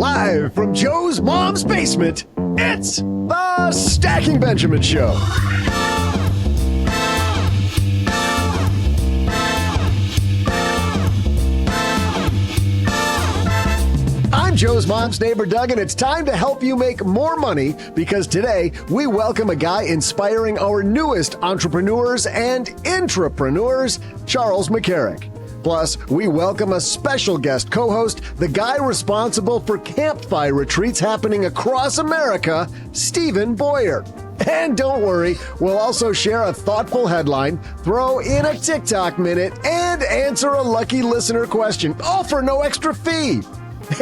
Live from Joe's mom's basement, it's the Stacking Benjamin Show. I'm Joe's mom's neighbor, Doug, and it's time to help you make more money because today we welcome a guy inspiring our newest entrepreneurs and intrapreneurs, Charles McCarrick. Plus, we welcome a special guest co-host, the guy responsible for campfire retreats happening across America, Stephen Boyer. And don't worry, we'll also share a thoughtful headline, throw in a TikTok minute, and answer a lucky listener question, all for no extra fee.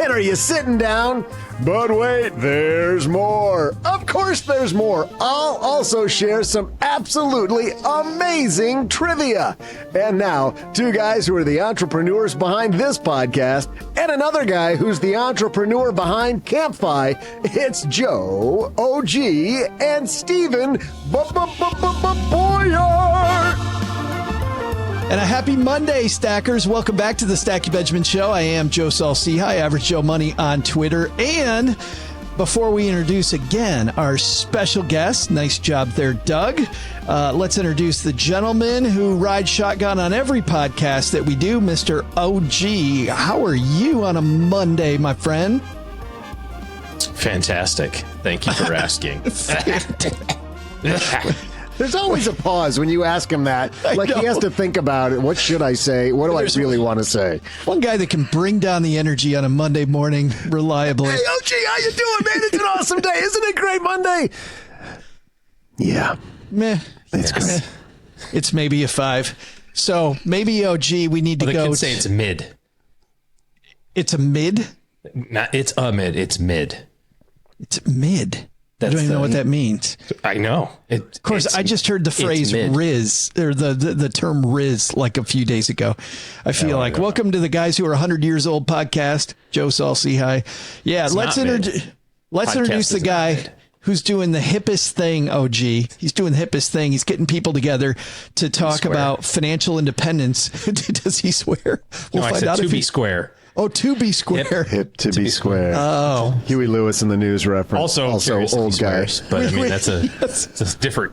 And are you sitting down? But wait, there's more. Of course there's more. I'll also share some absolutely amazing trivia. And now, two guys who are the entrepreneurs behind this podcast, and another guy who's the entrepreneur behind Campfire. It's Joe, OG, and Stephen Boyer. And a happy Monday, Stackers. Welcome back to the Stacking Benjamin Show. I am Joe Saul-Sehy, Average Joe Money on Twitter. And before we introduce again our special guest, nice job there, Doug. Let's introduce the gentleman who rides shotgun on every podcast that we do, Mr. OG. How are you on a Monday, my friend? Fantastic. Thank you for asking. There's always a pause when you ask him that. Like he has to think about it. What should I say? What do I really want to say? One guy that can bring down the energy on a Monday morning reliably. Hey, OG, how you doing, man? It's an awesome day. Isn't it great Monday? Yeah. Meh. It's great. It's maybe a 5. So maybe, OG, we need to go. They could say it's mid. It's a mid? Not, it's a mid. It's mid. It's mid. I don't even know what that means. I know. Of course, I just heard the phrase Riz, or the term Riz, like a few days ago. I feel like, welcome to the Guys Who Are 100 Years Old podcast, Joe Saul-Sehy. Yeah, let's introduce the guy who's doing the hippest thing, OG. He's doing the hippest thing. He's getting people together to talk about financial independence. Does he swear? We'll find out. To be square. Oh, to be square. Hip to be square. Oh. Huey Lewis in the News reference. Also old guy. But I mean, that's a different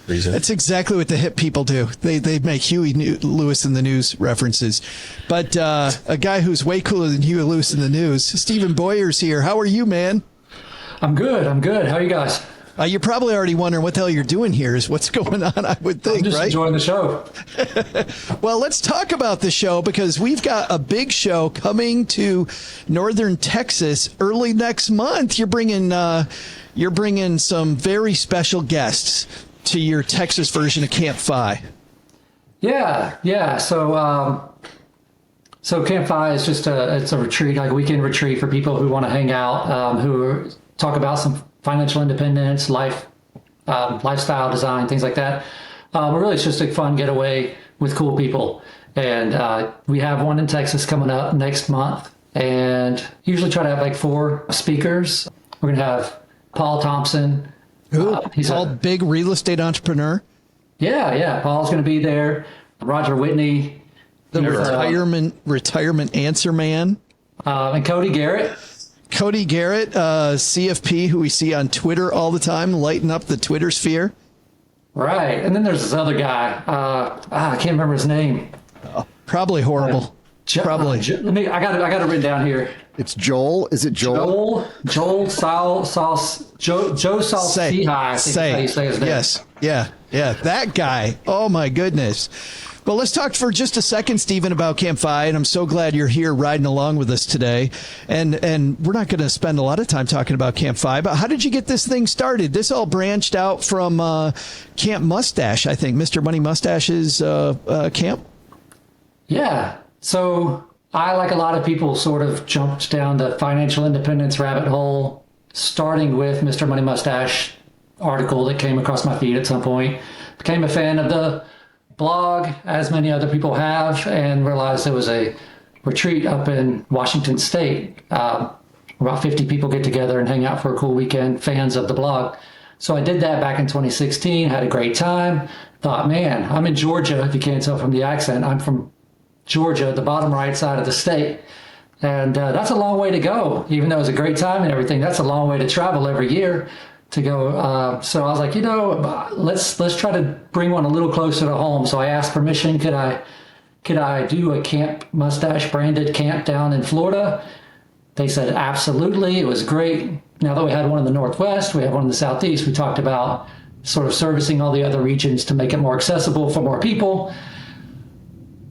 reason. That's exactly what the hip people do. They make Huey Lewis in the News references. But a guy who's way cooler than Huey Lewis in the News, Stephen Boyer's here. How are you, man? I'm good. How are you guys? You're probably already wondering what the hell you're doing here is what's going on, I would think, I'm just right? enjoying the show. Well, let's talk about the show because we've got a big show coming to Northern Texas early next month. You're bringing some very special guests to your Texas version of Campfire. Yeah. So Campfire is just it's a retreat, like a weekend retreat for people who want to hang out, who talk about some financial independence, lifestyle design, things like that. But really, it's just a fun getaway with cool people. And we have one in Texas coming up next month. And usually try to have like 4 speakers. We're going to have Paul Thompson. He's a big real estate entrepreneur. Yeah. Paul's going to be there. Roger Whitney. The retirement answer man. And Cody Garrett. CFP, who we see on Twitter all the time, lighting up the Twitter sphere. Right. And then there's this other guy. I can't remember his name. Probably horrible. Probably. I got it written down here. It's Joel. Is it Joel? Joe Saul-Sehy, I think how you say his name. Yes. Yeah. That guy. Oh, my goodness. Well, let's talk for just a second, Stephen, about Campfire, and I'm so glad you're here riding along with us today. And we're not going to spend a lot of time talking about Campfire, but how did you get this thing started? This all branched out from Camp Mustache, I think, Mr. Money Mustache's camp? Yeah. So I, like a lot of people, sort of jumped down the financial independence rabbit hole, starting with Mr. Money Mustache article that came across my feed at some point. Became a fan of the blog, as many other people have, and realized there was a retreat up in Washington State. About 50 people get together and hang out for a cool weekend, fans of the blog. So I did that back in 2016, had a great time. Thought, man, I'm in Georgia, if you can't tell from the accent. I'm from Georgia, the bottom right side of the state. And that's a long way to go, even though it's a great time and everything. That's a long way to travel every year to go. So I was like, let's try to bring one a little closer to home. So I asked permission. Could I do a Camp Mustache branded camp down in Florida? They said absolutely. It was great. Now that we had one in the Northwest, we have one in the Southeast. We talked about sort of servicing all the other regions to make it more accessible for more people.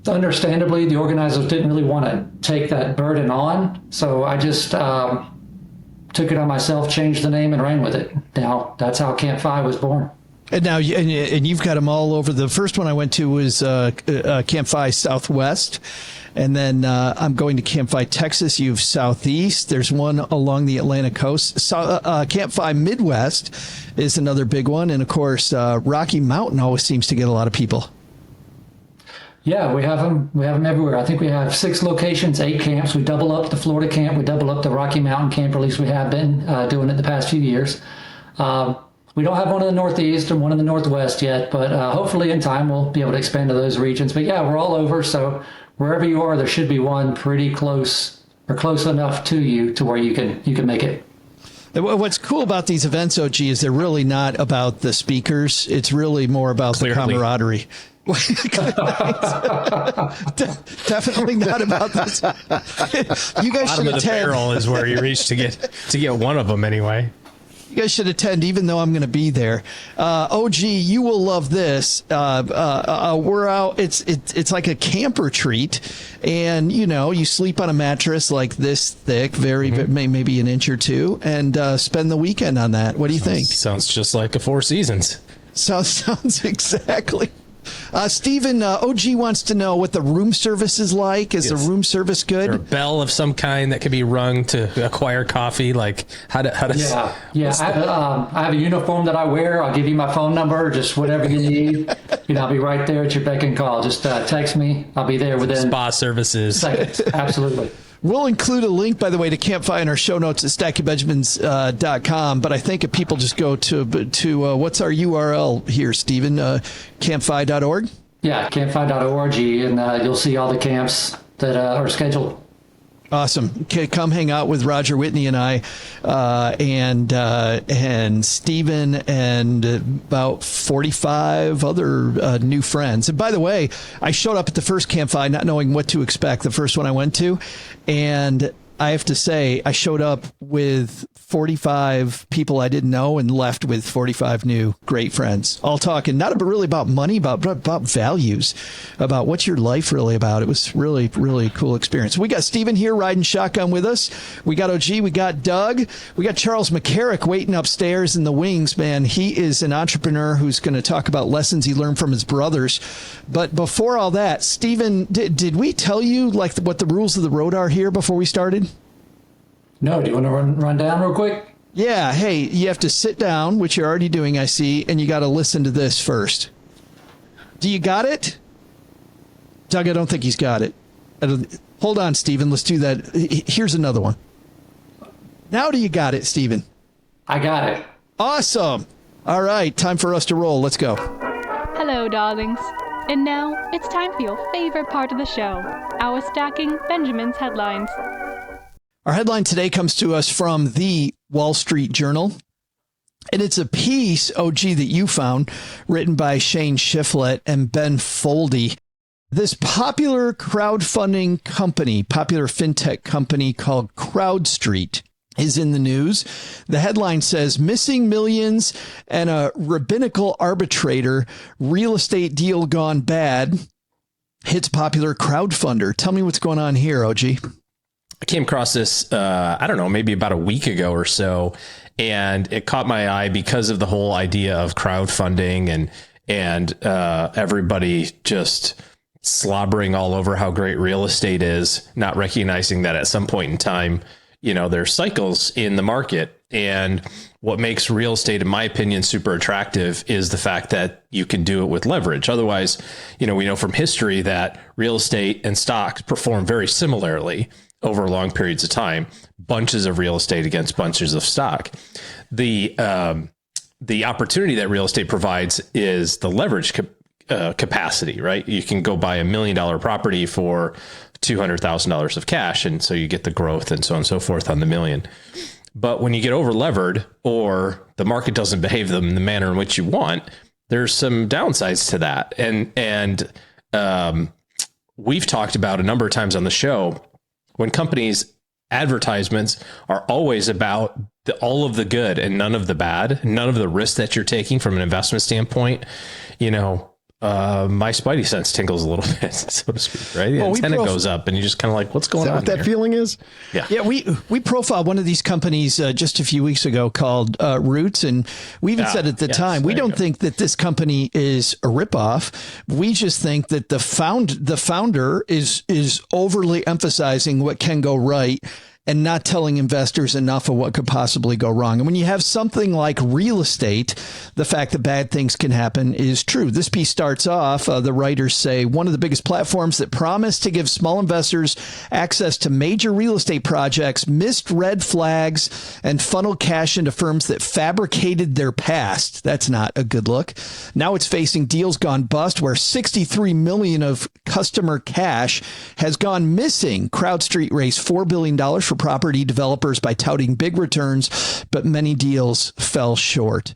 Understandably, the organizers didn't really want to take that burden on, so I just took it on myself, changed the name, and ran with it. Now, that's how Camp FI was born. And now, and you've got them all over. The first one I went to was Camp FI Southwest, and then I'm going to Camp FI Texas. You have Southeast. There's one along the Atlantic coast. Camp FI Midwest is another big one, and of course, Rocky Mountain always seems to get a lot of people. Yeah, we have them. We have them everywhere. I think we have 6 locations, 8 camps. We double up the Florida camp. We double up the Rocky Mountain camp, or at least we have been doing it the past few years. We don't have one in the Northeast and one in the Northwest yet, but hopefully in time we'll be able to expand to those regions. But yeah, we're all over. So wherever you are, there should be one pretty close or close enough to you to where you can make it. What's cool about these events, OG, is they're really not about the speakers. It's really more about the camaraderie. Definitely not about this. You guys should attend. The barrel is where you reach to get one of them anyway. You guys should attend, even though I'm going to be there. OG, you will love this. We're out. It's like a camp retreat, and you sleep on a mattress like this thick, maybe an inch or two, and spend the weekend on that. What do you think? Sounds just like a Four Seasons. Sounds exactly. Stephen, OG wants to know what the room service is like. Is the room service good? Or a bell of some kind that can be rung to acquire coffee. Like how does? Yeah. I have a uniform that I wear. I'll give you my phone number. Just whatever you need. I'll be right there at your beck and call. Just text me. I'll be there within spa services. seconds. Absolutely. We'll include a link, by the way, to Camp FI in our show notes at stackingbenjamins.com. But I think if people just go to what's our URL here, Stephen? Campfi.org? Yeah, campfi.org, and you'll see all the camps that are scheduled. Awesome. Come hang out with Roger Whitney and I, and Stephen and about 45 other new friends. And by the way, I showed up at the first Camp FI not knowing what to expect, the first one I went to, and I have to say, I showed up with 45 people I didn't know and left with 45 new great friends. All talking not really about money, but about values, about what's your life really about. It was really, really cool experience. We got Stephen here riding shotgun with us. We got OG. We got Doug. We got Charles McCarrick waiting upstairs in the wings, man. He is an entrepreneur who's going to talk about lessons he learned from his brothers. But before all that, Stephen, did we tell you what the rules of the road are here before we started? No, do you want to run down real quick? Yeah. Hey, you have to sit down, which you're already doing, I see, and you got to listen to this first. Do you got it? Doug, I don't think he's got it. Hold on, Stephen. Let's do that. Here's another one. Now do you got it, Stephen? I got it. Awesome. All right. Time for us to roll. Let's go. Hello, darlings. And now it's time for your favorite part of the show, our Stacking Benjamins headlines. Our headline today comes to us from the Wall Street Journal, and it's a piece, OG, that you found, written by Shane Shiflett and Ben Foldy. This popular crowdfunding company, popular fintech company called CrowdStreet, is in the news. The headline says, "Missing millions and a rabbinical arbitrator, real estate deal gone bad, hits popular crowdfunder." Tell me what's going on here, OG. I came across this, I don't know, maybe about a week ago or so, and it caught my eye because of the whole idea of crowdfunding and everybody just slobbering all over how great real estate is, not recognizing that at some point in time, there's cycles in the market. And what makes real estate, in my opinion, super attractive is the fact that you can do it with leverage. Otherwise, we know from history that real estate and stocks perform very similarly over long periods of time, bunches of real estate against bunches of stock. The opportunity that real estate provides is the leverage capacity, right? You can go buy $1 million property for $200,000 of cash. And so you get the growth and so on and so forth on the million. But when you get over levered or the market doesn't behave in the manner in which you want, there's some downsides to that. And we've talked about a number of times on the show, when companies' advertisements are always about all of the good and none of the bad, none of the risk that you're taking from an investment standpoint, my spidey sense tingles a little bit, so to speak, right? The antenna goes up and you just kind of like, what's going on? Is that what that feeling is? Yeah. We profiled one of these companies just a few weeks ago called Roots. And we even said at the time, we don't think that this company is a ripoff. We just think that the founder is overly emphasizing what can go right and not telling investors enough of what could possibly go wrong. And when you have something like real estate, the fact that bad things can happen is true. This piece starts off, the writers say, one of the biggest platforms that promised to give small investors access to major real estate projects missed red flags and funneled cash into firms that fabricated their past. That's not a good look. Now it's facing deals gone bust where $63 million of customer cash has gone missing. CrowdStreet raised $4 billion for property developers by touting big returns, but many deals fell short.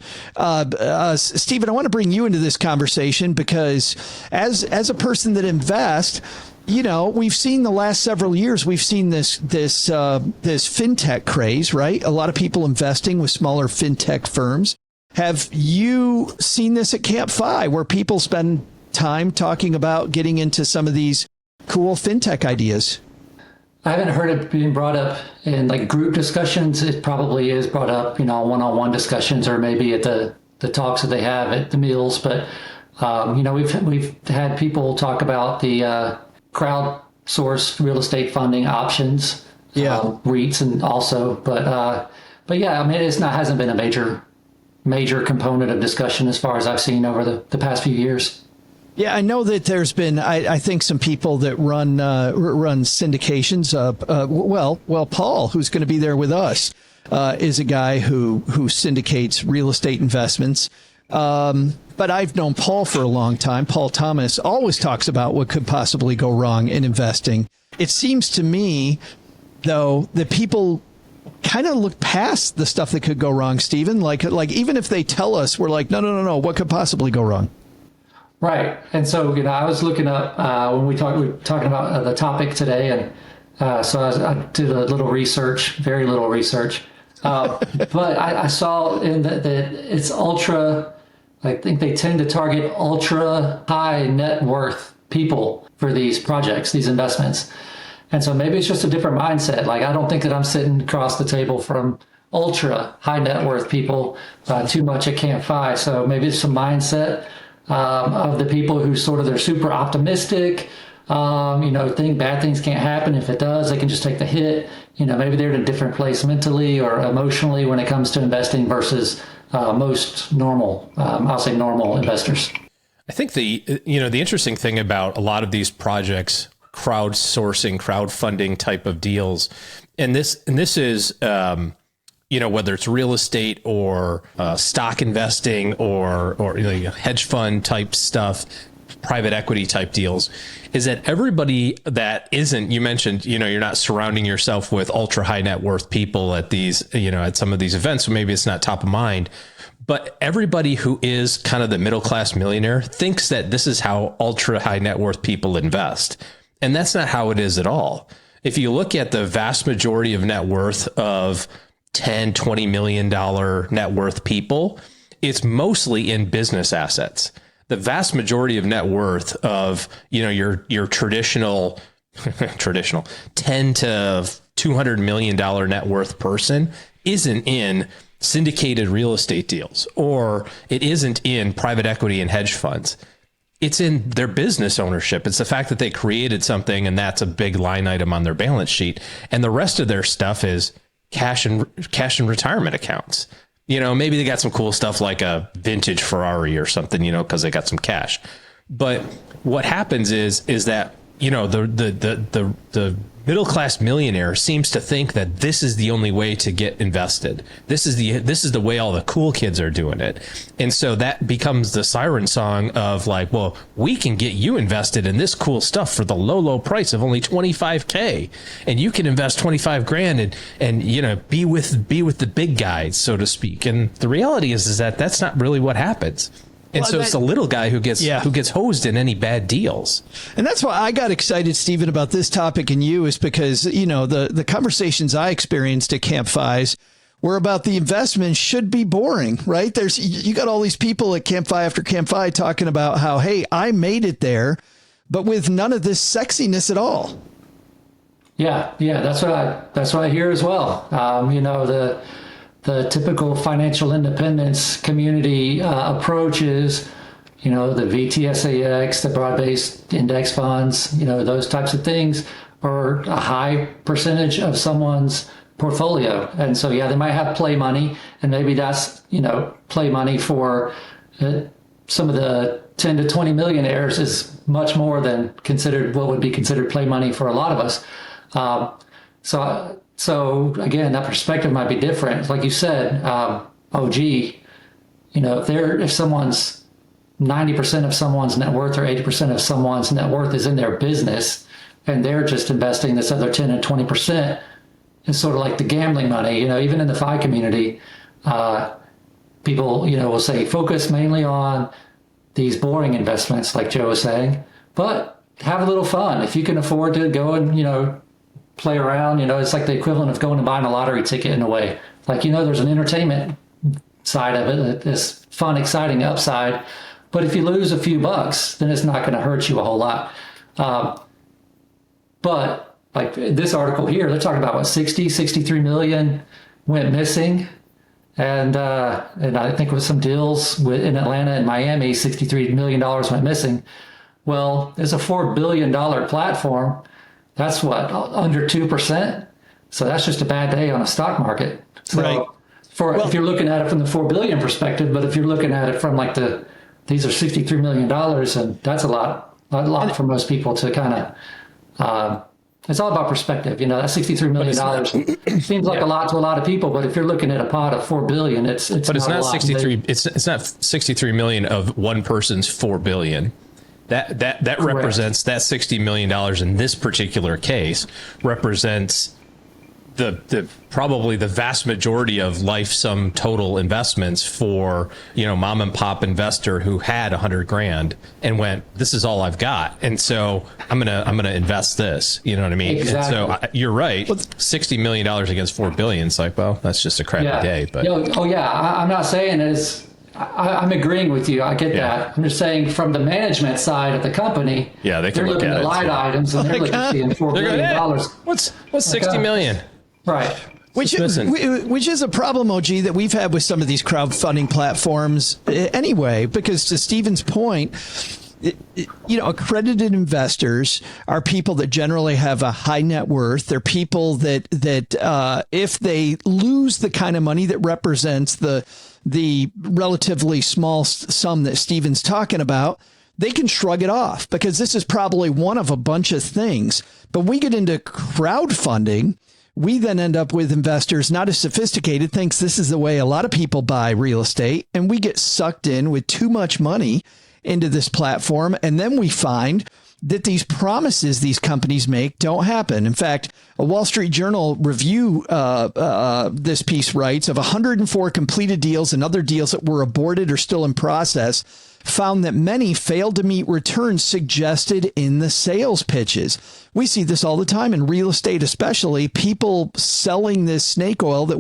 Stephen, I want to bring you into this conversation because as a person that invests, we've seen the last several years, we've seen this fintech craze, right? A lot of people investing with smaller fintech firms. Have you seen this at Camp FI, where people spend time talking about getting into some of these cool fintech ideas? I haven't heard it being brought up in like group discussions. It probably is brought up, one-on-one discussions or maybe at the talks that they have at the meals. But, we've had people talk about the crowdsourced real estate funding options, REITs and also. But yeah, I mean, hasn't been a major component of discussion as far as I've seen over the past few years. Yeah, I know that there's been, I think, some people that run syndications. Paul, who's going to be there with us, is a guy who syndicates real estate investments. But I've known Paul for a long time. Paul Thomas always talks about what could possibly go wrong in investing. It seems to me, though, that people kind of look past the stuff that could go wrong, Stephen. Like even if they tell us, we're like, no, what could possibly go wrong? Right. And so, I was looking up when we were talking about the topic today. And so I did a little research, very little research. But I saw that it's I think they tend to target ultra high net worth people for these projects, these investments. And so maybe it's just a different mindset. Like, I don't think that I'm sitting across the table from ultra high net worth people too much at Camp FI. So maybe it's some mindset of the people who they're super optimistic, think bad things can't happen. If it does, they can just take the hit. Maybe they're in a different place mentally or emotionally when it comes to investing versus most normal, I'll say normal investors. I think the interesting thing about a lot of these projects, crowdsourcing, crowdfunding type of deals, and this is, whether it's real estate or stock investing or hedge fund type stuff, private equity type deals, is that everybody that isn't, you mentioned, you're not surrounding yourself with ultra high net worth people at these, at some of these events. So maybe it's not top of mind, but everybody who is kind of the middle class millionaire thinks that this is how ultra high net worth people invest. And that's not how it is at all. If you look at the vast majority of net worth of $10-20 million net worth people, it's mostly in business assets. The vast majority of net worth of, your traditional 10 to $200 million net worth person isn't in syndicated real estate deals, or it isn't in private equity and hedge funds. It's in their business ownership. It's the fact that they created something and that's a big line item on their balance sheet. And the rest of their stuff is cash and retirement accounts. Maybe they got some cool stuff like a vintage Ferrari or something, because they got some cash. But what happens is that, the middle-class millionaire seems to think that this is the only way to get invested. This is the way all the cool kids are doing it. And so that becomes the siren song of like, well, we can get you invested in this cool stuff for the low price of only $25K. And you can invest 25 grand and you know, be with the big guys, so to speak. And the reality is that that's not really what happens. And well, so it's the little guy who gets hosed in any bad deals. And that's why I got excited, Stephen, about this topic and you, is because, you know, the conversations I experienced at Camp FIs were about the investment should be boring, right? You got all these people at Camp FI after Camp FI talking about how, hey, I made it there, but with none of this sexiness at all. Yeah, that's what I hear as well. You know, the typical financial independence community approach is, you know, the VTSAX, the broad-based index funds, you know, those types of things are a high percentage of someone's portfolio. And so, yeah, they might have play money, and maybe that's, you know, play money for some of the 10 to 20 millionaires is much more than what would be considered play money for a lot of us. So again, that perspective might be different. Like you said, you know, if someone's 90% of someone's net worth or 80% of someone's net worth is in their business, and they're just investing this other 10 and 20%, it's sort of like the gambling money. You know, even in the FI community, people, you know, will say focus mainly on these boring investments, like Joe was saying, but have a little fun. If you can afford to go and, you know, play around, you know, it's like the equivalent of going and buying a lottery ticket in a way. Like, you know, there's an entertainment side of it, this fun, exciting upside. But if you lose a few bucks, then it's not going to hurt you a whole lot. But like this article here, they're talking about 63 million went missing. And I think with some deals in Atlanta and Miami, $63 million went missing. Well, it's a $4 billion platform. That's what, under 2%. So that's just a bad day on a stock market. So right. If you're looking at it from the 4 billion perspective, but if you're looking at it from like these are $63 million, and that's a lot for most people to kind of, it's all about perspective. You know, that $63 million seems like a lot to a lot of people, but if you're looking at a pot of 4 billion, it's not 63. It's not 63 million of one person's 4 billion. That represents that $60 million in this particular case represents the probably the vast majority of life sum total investments for, you know, mom and pop investor who had 100 grand and went, this is all I've got, and so I'm gonna invest this. You know what I mean? Exactly. And so you're right. $60 million against 4 billion. It's like, well, that's just a crappy day. But I'm not saying it's. I'm agreeing with you. I get that. I'm just saying from the management side of the company, they can look looking at line items and they're looking at seeing $4 billion. What's $60 million? Right. Which is a problem, OG, that we've had with some of these crowdfunding platforms anyway, because to Stephen's point, you know, accredited investors are people that generally have a high net worth. They're people that if they lose the kind of money that represents the relatively small sum that Stephen's talking about, they can shrug it off because this is probably one of a bunch of things. But we get into crowdfunding, we then end up with investors not as sophisticated, thinks this is the way a lot of people buy real estate, and we get sucked in with too much money into this platform. And then we find that these promises these companies make don't happen. In fact, a Wall Street Journal review this piece writes of 104 completed deals and other deals that were aborted or still in process, found that many failed to meet returns suggested in the sales pitches. We see this all the time in real estate, especially people selling this snake oil that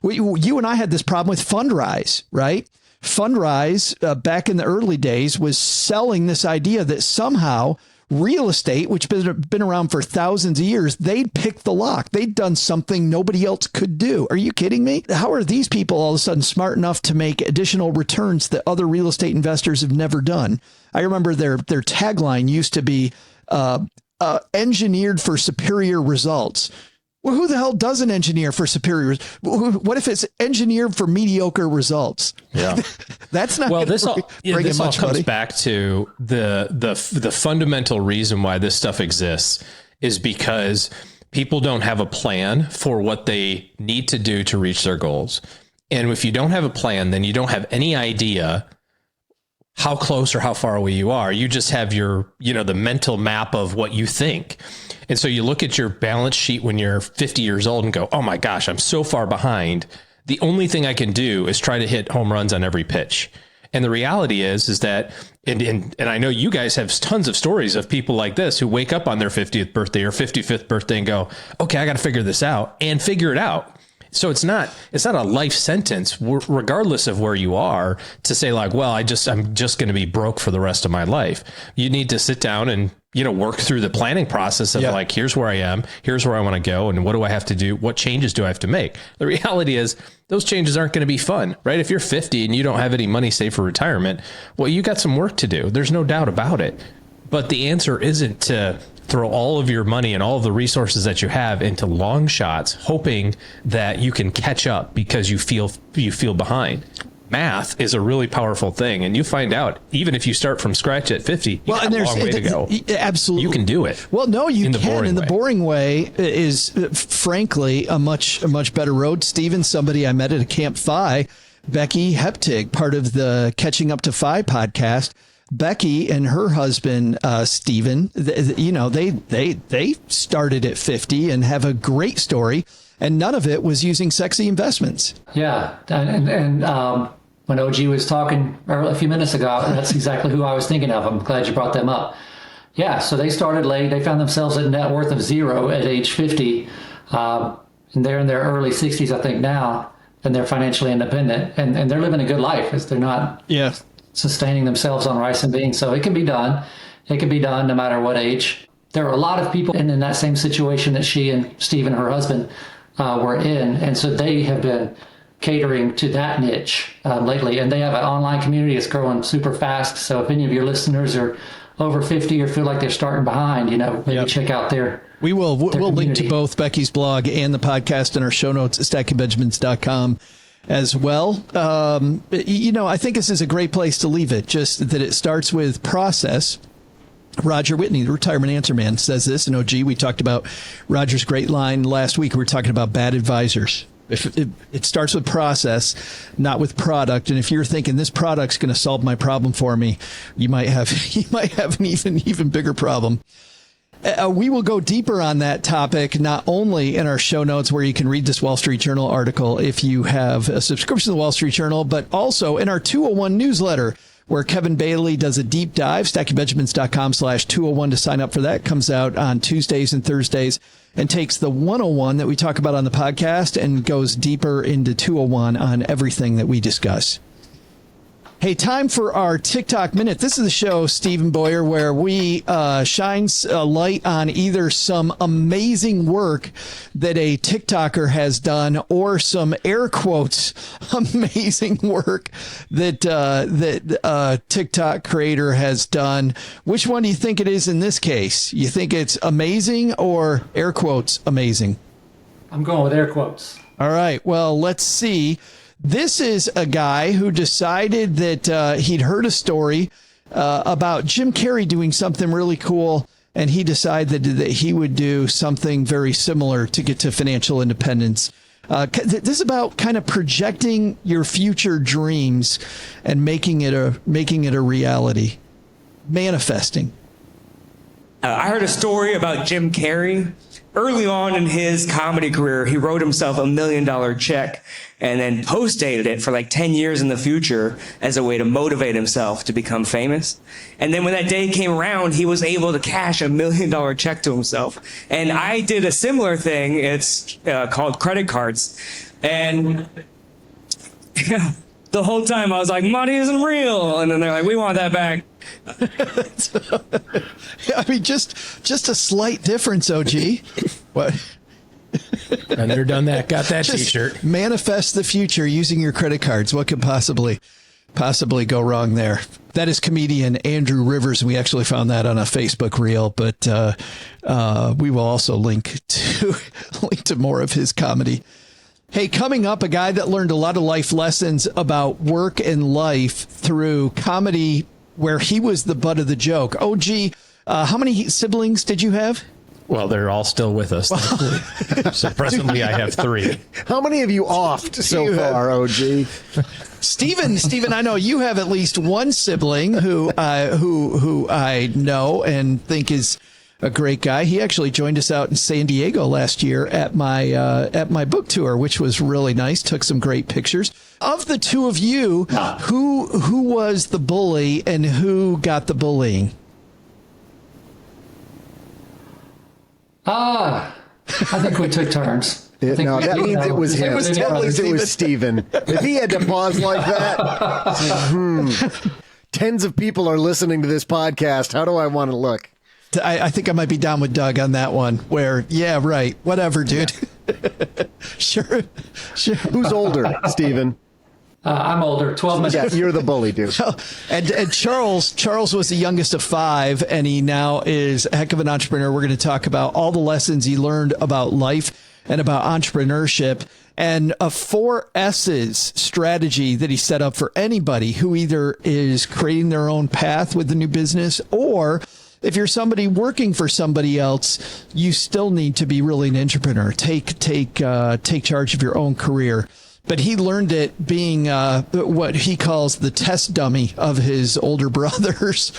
you and I had this problem with Fundrise, right? Fundrise, back in the early days, was selling this idea that somehow real estate, which has been around for thousands of years, they'd picked the lock. They'd done something nobody else could do. Are you kidding me? How are these people all of a sudden smart enough to make additional returns that other real estate investors have never done? I remember their tagline used to be engineered for superior results. Well, who the hell doesn't engineer for superior? What if it's engineered for mediocre results? Yeah, that's not. Well, this all comes back to the fundamental reason why this stuff exists is because people don't have a plan for what they need to do to reach their goals. And if you don't have a plan, then you don't have any idea how close or how far away you are. You just have your, the mental map of what you think. And so you look at your balance sheet when you're 50 years old and go, oh my gosh, I'm so far behind. The only thing I can do is try to hit home runs on every pitch. And the reality is that, and I know you guys have tons of stories of people like this who wake up on their 50th birthday or 55th birthday and go, okay, I got to figure this out and figure it out. So it's not a life sentence, regardless of where you are, to say like, well, I'm just going to be broke for the rest of my life. You need to sit down and, work through the planning process of like, here's where I am, here's where I want to go. And what do I have to do? What changes do I have to make? The reality is those changes aren't going to be fun, right? If you're 50 and you don't have any money saved for retirement, well, you got some work to do. There's no doubt about it. But the answer isn't to throw all of your money and all of the resources that you have into long shots, hoping that you can catch up because you feel behind. Math is a really powerful thing, and you find out even if you start from scratch at 50, you got a long way to go. Absolutely, you can do it. Well, no, you can. And the boring way is, frankly, a much better road. Stephen, somebody I met at a Camp Phi, Becky Heptig, part of the Catching Up to Phi podcast. Becky and her husband, Stephen, they started at 50 and have a great story, and none of it was using sexy investments. Yeah. And when OG was talking a few minutes ago, that's exactly who I was thinking of. I'm glad you brought them up. Yeah. So they started late. They found themselves at a net worth of 0 at age 50. And they're in their early 60s, I think, now, and they're financially independent, and they're living a good life as they're not sustaining themselves on rice and beans. So it can be done. It can be done no matter what age. There are a lot of people in that same situation that she and Stephen, her husband, were in. And so they have been catering to that niche lately. And they have an online community that's growing super fast. So if any of your listeners are over 50 or feel like they're starting behind, maybe check out their We'll link to both Becky's blog and the podcast in our show notes at stackingbenjamins.com. as well. I think this is a great place to leave it, just that it starts with process. Roger Whitney, the retirement answer man, says this. And OG, we talked about Roger's great line last week. We were talking about bad advisors. If it starts with process, not with product. And if you're thinking this product's going to solve my problem for me, you might have an even bigger problem. We will go deeper on that topic, not only in our show notes where you can read this Wall Street Journal article if you have a subscription to the Wall Street Journal, but also in our 201 newsletter, where Kevin Bailey does a deep dive. stackingbenjamins.com/201 to sign up for that. Comes out on Tuesdays and Thursdays and takes the 101 that we talk about on the podcast and goes deeper into 201 on everything that we discuss. Hey, time for our TikTok Minute. This is the show, Stephen Boyer, where we shine a light on either some amazing work that a TikToker has done or some air quotes amazing work that a TikTok creator has done. Which one do you think it is in this case? You think it's amazing or air quotes amazing? I'm going with air quotes. All right. Well, let's see. This is a guy who decided that he'd heard a story about Jim Carrey doing something really cool, and he decided that he would do something very similar to get to financial independence. This is about kind of projecting your future dreams and making it a reality, manifesting. I heard a story about Jim Carrey. Early on in his comedy career, he wrote himself $1 million check and then post-dated it for like 10 years in the future as a way to motivate himself to become famous. And then when that day came around, he was able to cash $1 million check to himself. And I did a similar thing. It's called credit cards. And the whole time I was like, money isn't real. And then they're like, we want that back. I mean, just a slight difference, OG. What? And they're done that. Got that Just T-shirt. Manifest the future using your credit cards. What could possibly go wrong there? That is comedian Andrew Rivers. We actually found that on a Facebook reel, but we will also link to more of his comedy. Hey, coming up, a guy that learned a lot of life lessons about work and life through comedy, where he was the butt of the joke. OG, how many siblings did you have? Well, they're all still with us. So presently I have 3. How many have you offed so far, OG? Stephen, I know you have at least one sibling who I know and think is a great guy. He actually joined us out in San Diego last year at my book tour, which was really nice. Took some great pictures. Of the two of you, who was the bully and who got the bullying? I think we took turns. No, that means it was him. That means it was Stephen. If he had to pause like that, tens of people are listening to this podcast. How do I want to look? I think I might be down with Doug on that one. Where, yeah, right, whatever, dude. Sure. Who's older, Stephen? I'm older, 12 minutes. Yeah, you're the bully, dude. And Charles was the youngest of 5, and he now is a heck of an entrepreneur. We're going to talk about all the lessons he learned about life and about entrepreneurship, and a 4 S's strategy that he set up for anybody who either is creating their own path with the new business, or if you're somebody working for somebody else, you still need to be really an entrepreneur. Take charge of your own career. But he learned it being what he calls the test dummy of his older brothers.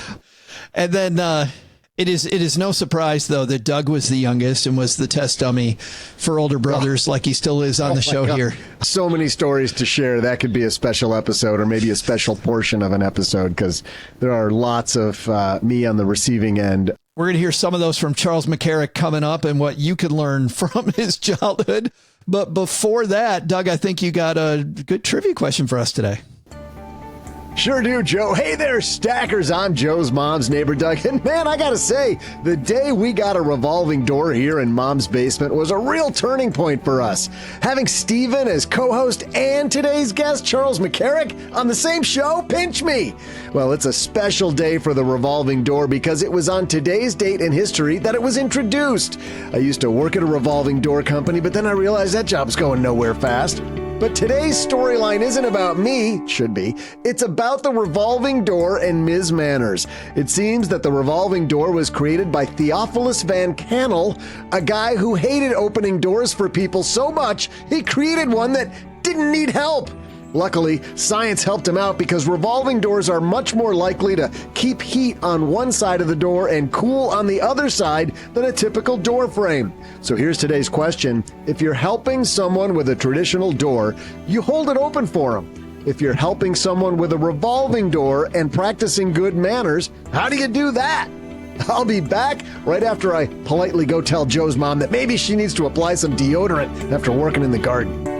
And then it is no surprise, though, that Doug was the youngest and was the test dummy for older brothers, like he still is on the show here. So many stories to share. That could be a special episode or maybe a special portion of an episode, because there are lots of me on the receiving end. We're going to hear some of those from Charles McCarrick coming up and what you can learn from his childhood. But before that, Doug, I think you got a good trivia question for us today. Sure do, Joe. Hey there, stackers. I'm Joe's mom's neighbor, Doug. And man, I gotta say, the day we got a revolving door here in Mom's basement was a real turning point for us. Having Steven as co-host and today's guest, Charles McCarrick, on the same show, pinch me. Well, it's a special day for the revolving door because it was on today's date in history that it was introduced. I used to work at a revolving door company, but then I realized that job's going nowhere fast. But today's storyline isn't about me, should be. It's about the revolving door and Ms. Manners. It seems that the revolving door was created by Theophilus Van Cannel, a guy who hated opening doors for people so much he created one that didn't need help. Luckily, science helped him out because revolving doors are much more likely to keep heat on one side of the door and cool on the other side than a typical door frame. So here's today's question. If you're helping someone with a traditional door, you hold it open for them. If you're helping someone with a revolving door and practicing good manners, how do you do that? I'll be back right after I politely go tell Joe's mom that maybe she needs to apply some deodorant after working in the garden.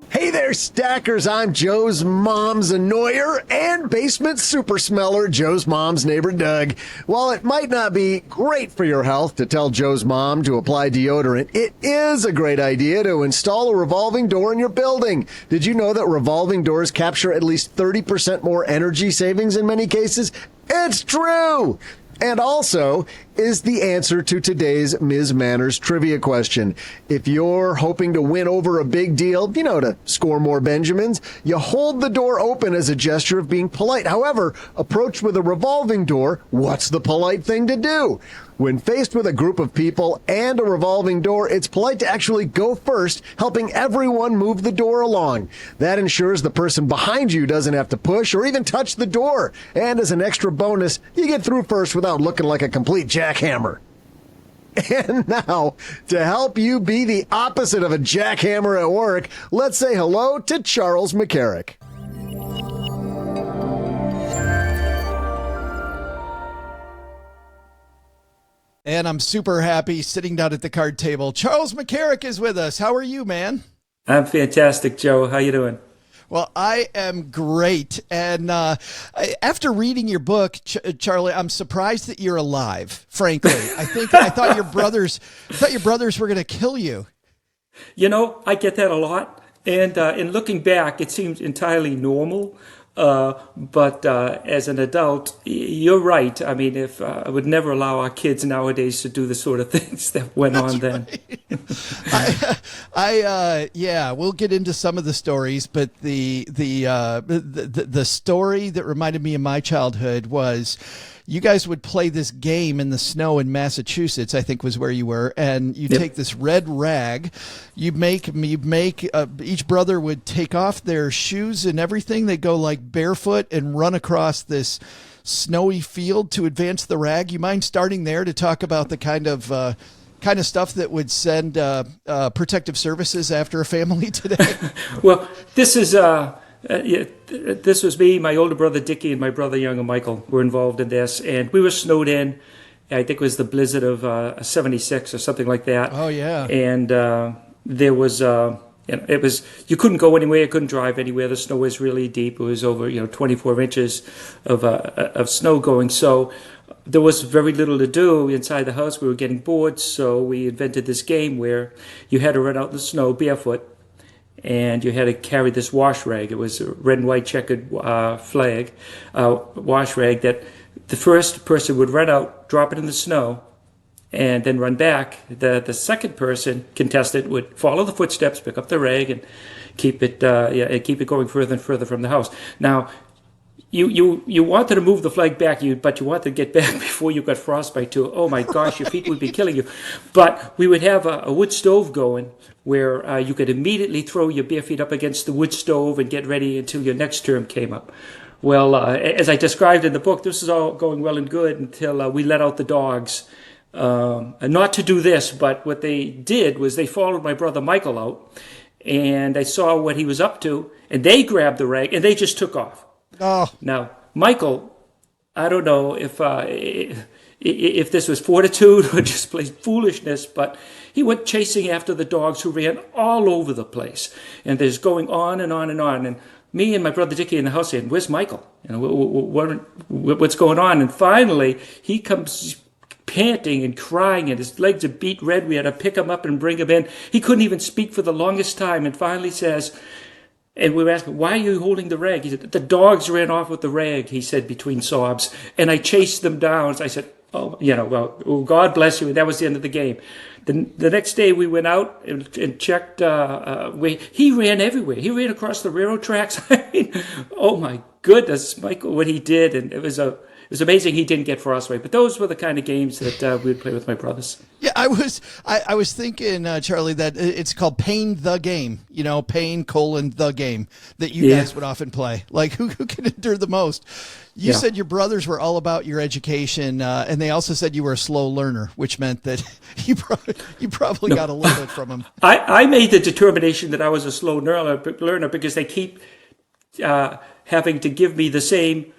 Hey there, stackers. I'm Joe's mom's annoyer and basement super smeller, Joe's mom's neighbor, Doug. While it might not be great for your health to tell Joe's mom to apply deodorant, it is a great idea to install a revolving door in your building. Did you know that revolving doors capture at least 30% more energy savings in many cases? It's true! And also is the answer to today's Ms. Manners trivia question. If you're hoping to win over a big deal, to score more Benjamins, you hold the door open as a gesture of being polite. However, approached with a revolving door, what's the polite thing to do? When faced with a group of people and a revolving door, it's polite to actually go first, helping everyone move the door along. That ensures the person behind you doesn't have to push or even touch the door. And as an extra bonus, you get through first without looking like a complete jackhammer. And now, to help you be the opposite of a jackhammer at work, let's say hello to Charles McCarrick. And I'm super happy sitting down at the card table. Charles McCarrick is with us. How are you, man? I'm fantastic, Joe. How you doing? Well, I am great. And after reading your book, Charlie, I'm surprised that you're alive. Frankly, I thought your brothers were going to kill you. I get that a lot. And in looking back, it seems entirely normal. But as an adult, you're right. I mean, if I would never allow our kids nowadays to do the sort of things that went on then. Yeah, we'll get into some of the stories, but the story that reminded me of my childhood was you guys would play this game in the snow in Massachusetts, I think was where you were, and you take this red rag, you make each brother would take off their shoes and everything. They go like barefoot and run across this snowy field to advance the rag. You mind starting there to talk about the kind of stuff that would send protective services after a family today? Well, this was me, my older brother Dickie, and my brother younger Michael were involved in this, and we were snowed in. I think it was the blizzard of '76 or something like that. Oh yeah. And there was it was, you couldn't go anywhere, you couldn't drive anywhere. The snow was really deep. It was over 24 inches of snow going. So there was very little to do inside the house. We were getting bored, so we invented this game where you had to run out in the snow barefoot, and you had to carry this wash rag. It was a red and white checkered flag wash rag that the first person would run out, drop it in the snow, and then run back. The second person, contestant, would follow the footsteps, pick up the rag, and keep it going further and further from the house. Now, you wanted to move the flag back, but you wanted to get back before you got frostbite too. Oh my gosh, your feet would be killing you. But we would have a wood stove going where you could immediately throw your bare feet up against the wood stove and get ready until your next term came up. Well, as I described in the book, this is all going well and good until we let out the dogs. Not to do this, but what they did was they followed my brother Michael out, and I saw what he was up to, and they grabbed the rag and they just took off. Oh. Now, Michael, I don't know if this was fortitude or just plain foolishness, but he went chasing after the dogs, who ran all over the place. And there's going on and on and on. And me and my brother Dickie in the house saying, "Where's Michael? What's going on?" And finally, he comes panting and crying, and his legs are beat red. We had to pick him up and bring him in. He couldn't even speak for the longest time, and finally says, and we were asking, "Why are you holding the rag?" He said, "The dogs ran off with the rag," he said between sobs, "and I chased them down." So I said, "Oh, well, God bless you." And that was the end of the game. The next day we went out and checked. He ran everywhere. He ran across the railroad tracks. I mean, oh my goodness, Michael, what he did. And it was amazing he didn't get frostbite. But those were the kind of games that we would play with my brothers. Yeah, I was thinking, Charlie, that it's called Pain the Game. Pain : the game that you guys would often play. Like who can endure the most? You said your brothers were all about your education, and they also said you were a slow learner, which meant that you probably got a little bit from them. I made the determination that I was a slow learner because they keep having to give me the same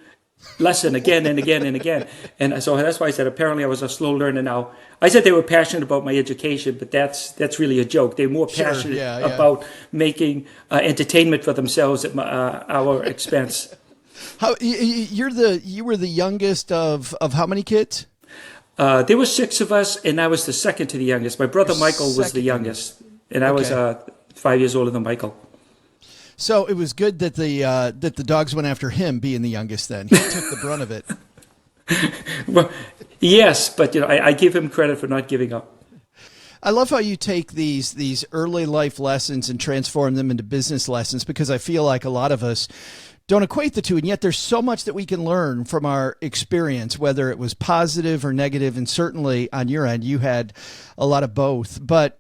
lesson again and again and again. And so that's why I said apparently I was a slow learner. Now, I said they were passionate about my education, but that's really a joke. They're more passionate about making entertainment for themselves at our expense. You were the youngest of how many kids? There were 6 of us, and I was the second to the youngest. My brother Michael was the youngest, and I was 5 years older than Michael. So it was good that the dogs went after him, being the youngest. Then he took the brunt of it. Well, yes, but I give him credit for not giving up. I love how you take these early life lessons and transform them into business lessons, because I feel like a lot of us don't equate the two, and yet there's so much that we can learn from our experience, whether it was positive or negative, and certainly on your end, you had a lot of both. But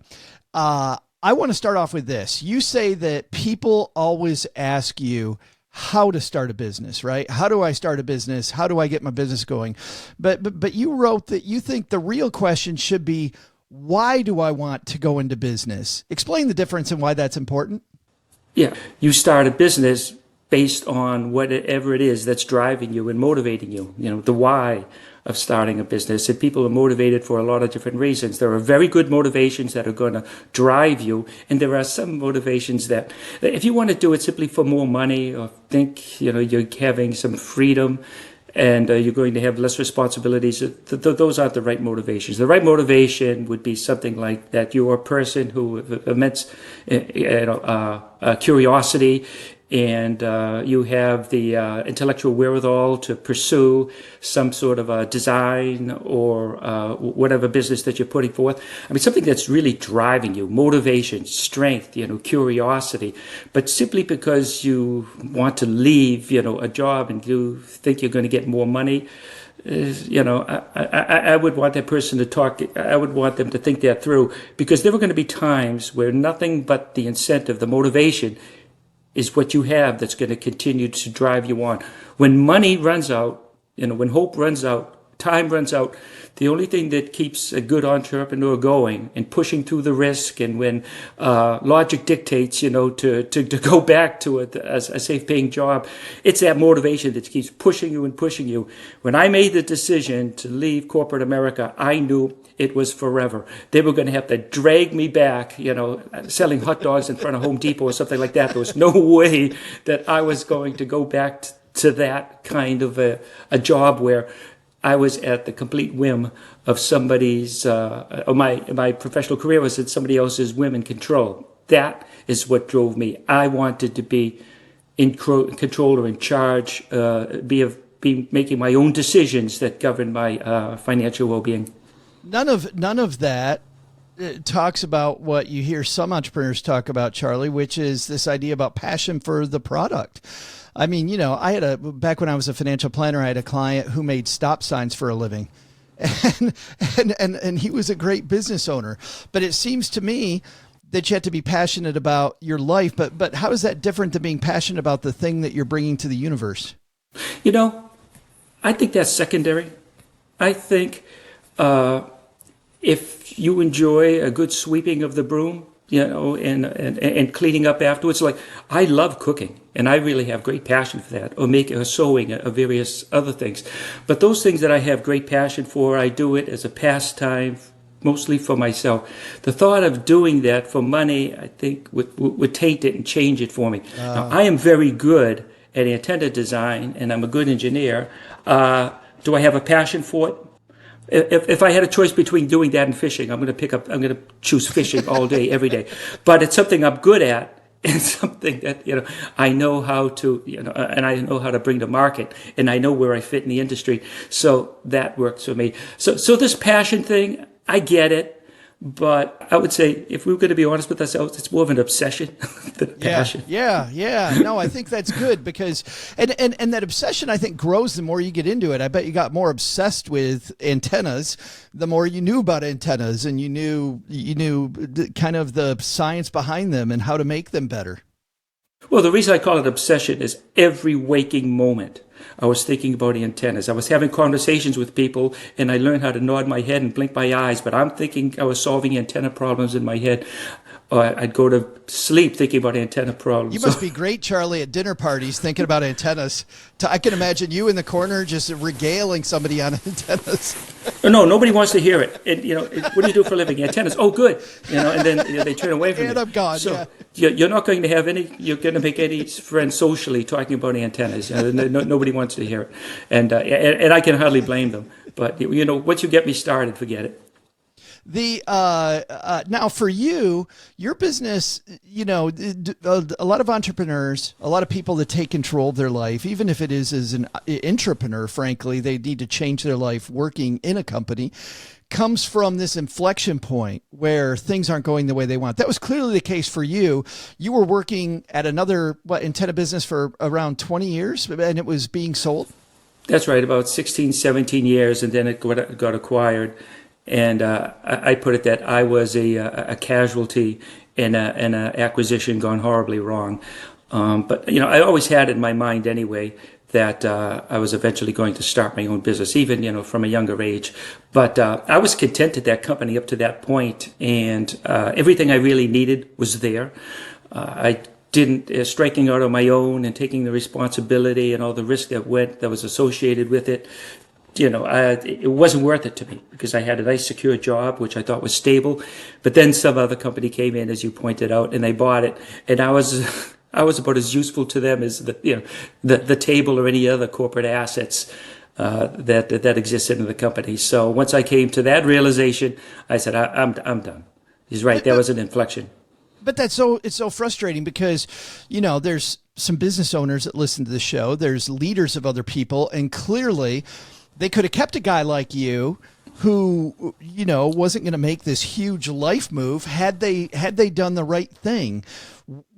I want to start off with this. You say that people always ask you how to start a business, right? How do I start a business? How do I get my business going? But you wrote that you think the real question should be, why do I want to go into business? Explain the difference and why that's important. Yeah, you start a business based on whatever it is that's driving you and motivating you, the why of starting a business. And people are motivated for a lot of different reasons. There are very good motivations that are going to drive you, and there are some motivations that if you want to do it simply for more money, or think you're having some freedom and you're going to have less responsibilities, those aren't the right motivations. The right motivation would be something like that you're a person who has immense curiosity, and you have the intellectual wherewithal to pursue some sort of a design or whatever business that you're putting forth. I mean, something that's really driving you, motivation, strength, curiosity, but simply because you want to leave, a job and you think you're going to get more money, I would want that person to talk. I would want them to think that through, because there were going to be times where nothing but the incentive, the motivation, is what you have that's going to continue to drive you on. When money runs out, when hope runs out, time runs out, the only thing that keeps a good entrepreneur going and pushing through the risk, and when logic dictates, to go back to a safe-paying job, it's that motivation that keeps pushing you and pushing you. When I made the decision to leave corporate America, I knew it was forever. They were going to have to drag me back, selling hot dogs in front of Home Depot or something like that. There was no way that I was going to go back to that kind of a job where I was at the complete whim of somebody's, my professional career was at somebody else's whim and control. That is what drove me. I wanted to be in control or in charge, be making my own decisions that govern my financial well-being. None of that talks about what you hear some entrepreneurs talk about, Charlie, which is this idea about passion for the product. I mean, back when I was a financial planner, I had a client who made stop signs for a living, and he was a great business owner. But it seems to me that you have to be passionate about your life. But how is that different than being passionate about the thing that you're bringing to the universe? I think that's secondary. I think if you enjoy a good sweeping of the broom, and cleaning up afterwards. Like, I love cooking, and I really have great passion for that, or sewing, or various other things. But those things that I have great passion for, I do it as a pastime, mostly for myself. The thought of doing that for money, I think, would taint it and change it for me. Now, I am very good at antenna design, and I'm a good engineer. Do I have a passion for it? If I had a choice between doing that and fishing, I'm going to choose fishing all day, every day. But it's something I'm good at, and something that, I know how to, and I know how to bring to market, and I know where I fit in the industry. So that works for me. So this passion thing, I get it. But I would say, if we were going to be honest with ourselves, it's more of an obsession than a passion. Yeah. No, I think that's good, because, and that obsession, I think, grows the more you get into it. I bet you got more obsessed with antennas the more you knew about antennas, and you knew kind of the science behind them and how to make them better. Well, the reason I call it obsession is every waking moment I was thinking about antennas. I was having conversations with people, and I learned how to nod my head and blink my eyes, but I'm thinking I was solving antenna problems in my head. I'd go to sleep thinking about antenna problems. You must be great, Charlie, at dinner parties thinking about antennas. I can imagine you in the corner just regaling somebody on antennas. No, nobody wants to hear it. And, what do you do for a living? Antennas. Oh, good. And then they turn away from it. And I'm gone. So you're not going to have you're going to make any friends socially talking about antennas. Nobody wants to hear it. And I can hardly blame them. But, once you get me started, forget it. Now for you, your business, a lot of entrepreneurs, a lot of people that take control of their life, even if it is as an intrapreneur, frankly, they need to change their life working in a company, comes from this inflection point where things aren't going the way they want. That was clearly the case for you. You were working at another antenna business for around 20 years, and it was being sold? That's right, about 16, 17 years, and then it got acquired. And I put it that I was a casualty in an acquisition gone horribly wrong. But I always had in my mind anyway that I was eventually going to start my own business, even from a younger age. But I was content at that company up to that point, and everything I really needed was there. I didn't striking out on my own and taking the responsibility and all the risk that was associated with it. It wasn't worth it to me, because I had a nice secure job, which I thought was stable. But then some other company came in, as you pointed out, and they bought it. And I was about as useful to them as the table or any other corporate assets that existed in the company. So once I came to that realization, I said, I'm done. He's right. There was an inflection. But it's so frustrating, because, there's some business owners that listen to the show. There's leaders of other people, and clearly they could have kept a guy like you who, wasn't going to make this huge life move had they done the right thing.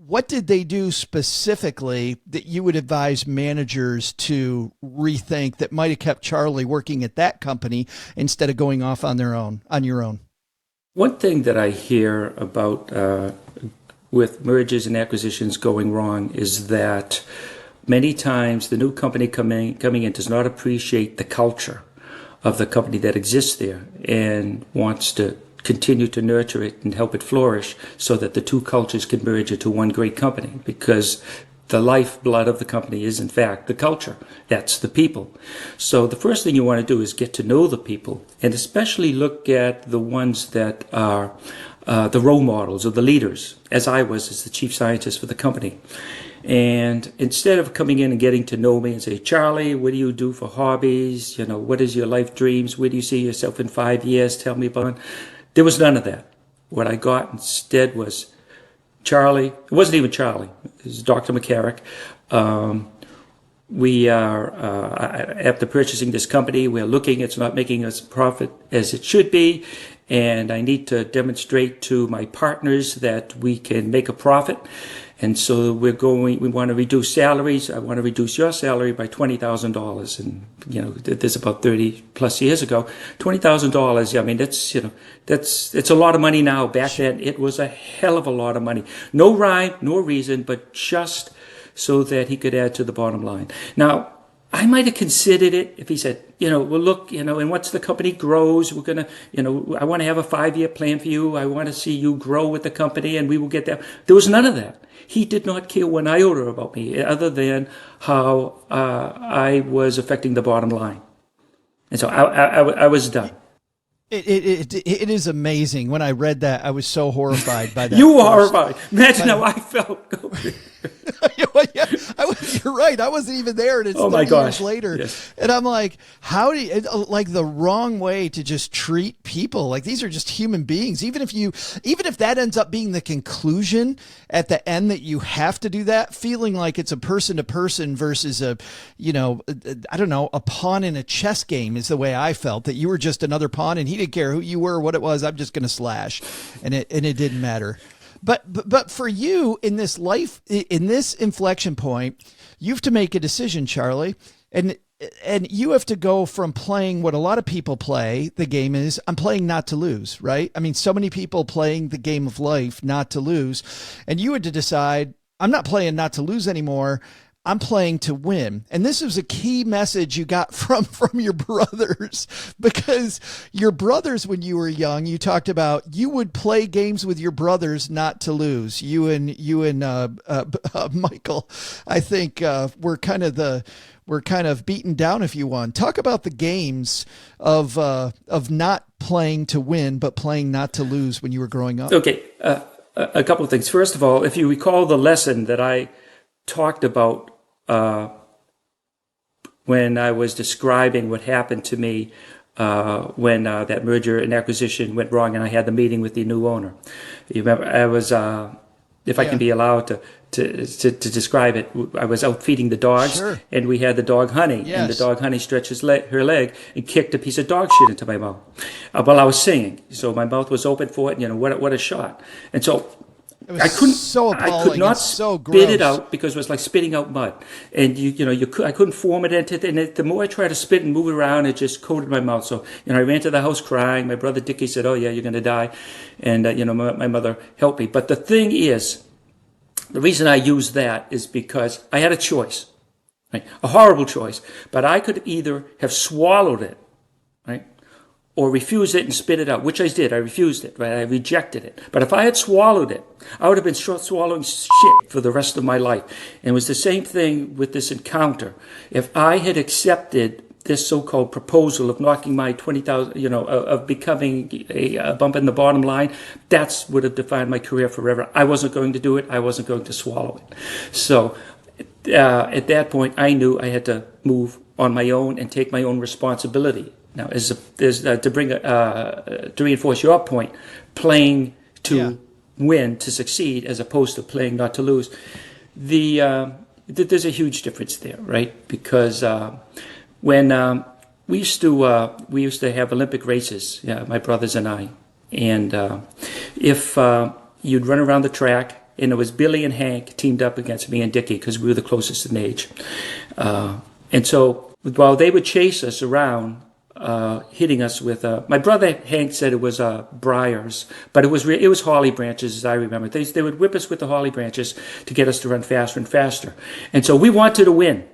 What did they do specifically that you would advise managers to rethink that might have kept Charlie working at that company instead of going off on your own? One thing that I hear about with mergers and acquisitions going wrong is that many times the new company coming in does not appreciate the culture of the company that exists there and wants to continue to nurture it and help it flourish so that the two cultures can merge into one great company, because the lifeblood of the company is, in fact, the culture. That's the people. So the first thing you want to do is get to know the people, and especially look at the ones that are the role models or the leaders, as I was as the chief scientist for the company. And instead of coming in and getting to know me and say, Charlie, what do you do for hobbies? What is your life dreams? Where do you see yourself in 5 years? Tell me about it. There was none of that. What I got instead was Charlie. It wasn't even Charlie. It was Dr. McCarrick. We are, after purchasing this company, we're looking, it's not making us profit as it should be. And I need to demonstrate to my partners that we can make a profit. And so we want to reduce salaries. I want to reduce your salary by $20,000. And, this is about 30 plus years ago. $20,000. I mean, it's a lot of money now. Back then, it was a hell of a lot of money. No rhyme, no reason, but just so that he could add to the bottom line. Now, I might have considered it if he said, well, look, and once the company grows, we're going to, I want to have a 5-year plan for you. I want to see you grow with the company and we will get there. There was none of that. He did not care one iota about me other than how I was affecting the bottom line. And so I was done. It is amazing. When I read that, I was so horrified by that. You were horrified. Imagine how I felt. Yeah, you're right. I wasn't even there, and it's 30 years later. Yes. And I'm like, how do you, like, the wrong way to just treat people? Like, these are just human beings. Even if that ends up being the conclusion at the end, that you have to do that, feeling like it's a person to person versus a pawn in a chess game is the way I felt, that you were just another pawn and he didn't care who you were or what it was. I'm just going to slash. And it didn't matter. But for you in this life, in this inflection point, you have to make a decision, Charlie, and you have to go from playing what a lot of people play. The game is, I'm playing not to lose, right? I mean, so many people playing the game of life, not to lose, and you had to decide, I'm not playing not to lose anymore. I'm playing to win. And this was a key message you got from your brothers, because your brothers, when you were young, you talked about you would play games with your brothers not to lose. You and Michael, I think, were kind of beaten down if you won. Talk about the games of not playing to win, but playing not to lose when you were growing up. Okay. A couple of things. First of all, if you recall the lesson that I talked about when I was describing what happened to me when that merger and acquisition went wrong and I had the meeting with the new owner. You remember, I was, if I can be allowed to describe it, I was out feeding the dogs. Sure. And we had the dog Honey. Yes. And the dog Honey stretched her leg and kicked a piece of dog shit into my mouth while I was singing. So my mouth was open for it, what a shot. And so I could not spit it out because it was like spitting out mud, and I couldn't form it into it. And the more I tried to spit and move it around, it just coated my mouth. So I ran to the house crying. My brother Dickie said, "Oh yeah, you're going to die," and my mother helped me. But the thing is, the reason I used that is because I had a choice, right? A horrible choice, but I could either have swallowed it, right, or refused it and spit it out, which I did. I refused it, right? I rejected it. But if I had swallowed it, I would have been swallowing shit for the rest of my life. And it was the same thing with this encounter. If I had accepted this so-called proposal of knocking my 20,000, of becoming a bump in the bottom line, that would have defined my career forever. I wasn't going to do it. I wasn't going to swallow it. So at that point, I knew I had to move on my own and take my own responsibility. Now, to reinforce your point, playing to win, to succeed, as opposed to playing not to lose, there's a huge difference there, right? Because when we used to have Olympic races, my brothers and I, and if you'd run around the track and it was Billy and Hank teamed up against me and Dickie because we were the closest in age. And so while they would chase us around, hitting us with my brother Hank said it was briars, but it was holly branches, as I remember. They would whip us with the holly branches to get us to run faster and faster. And so we wanted to win,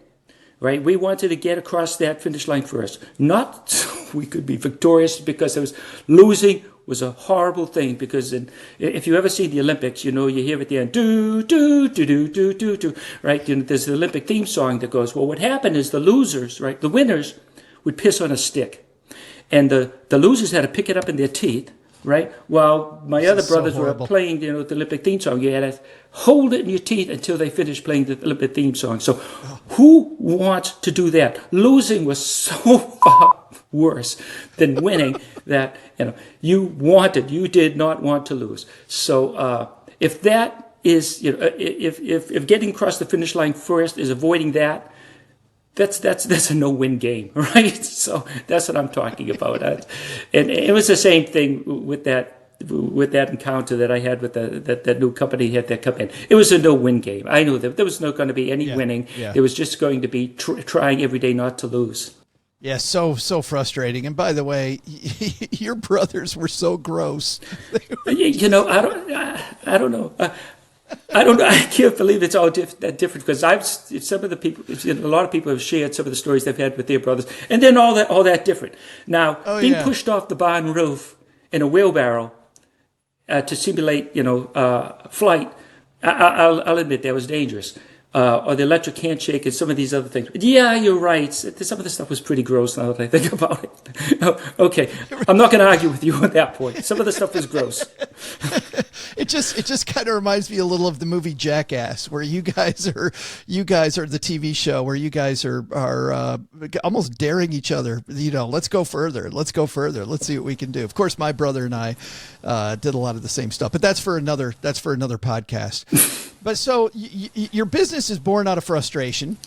right? We wanted to get across that finish line first, not so we could be victorious, because losing was a horrible thing. Because if you ever see the Olympics, you hear at the end, do, do, do, do, do, do, do, right? There's the Olympic theme song that goes, well, what happened is the losers, right, the winners would piss on a stick. And the losers had to pick it up in their teeth, right? While my other brothers were playing, the Olympic theme song. You had to hold it in your teeth until they finished playing the Olympic theme song. So who wants to do that? Losing was so far worse than winning that, you did not want to lose. So if that is, if getting across the finish line first is avoiding that, that's a no-win game, right? So that's what I'm talking about. And it was the same thing with that encounter that I had with that new company had that come in. It was a no-win game. I knew that there was not going to be any winning. Yeah. There was just going to be trying every day not to lose. Yeah, so frustrating. And by the way, your brothers were so gross. I don't know. I don't know. I can't believe it's all that different, because some of the people, a lot of people have shared some of the stories they've had with their brothers, and then all that different. Now, being pushed off the barn roof in a wheelbarrow to simulate, flight, I'll admit that was dangerous. Or the electric handshake and some of these other things. But yeah, you're right. Some of the stuff was pretty gross now that I think about it. Okay, I'm not going to argue with you on that point. Some of the stuff was gross. It just kind of reminds me a little of the movie Jackass, where you guys are the TV show where you guys are almost daring each other. Let's go further. Let's see what we can do. Of course, my brother and I did a lot of the same stuff, but that's for another podcast. But so your business is born out of frustration.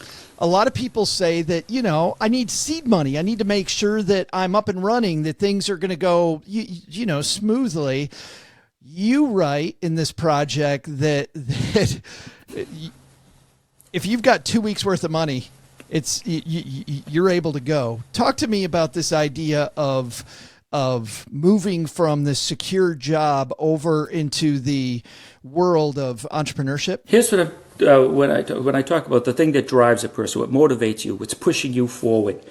A lot of people say that, I need seed money. I need to make sure that I'm up and running, that things are going to go, smoothly. You write in this project that if you've got 2 weeks worth of money, you're able to go. Talk to me about this idea of moving from this secure job over into the world of entrepreneurship. Here's what when I talk about the thing that drives a person, what motivates you, what's pushing you forward.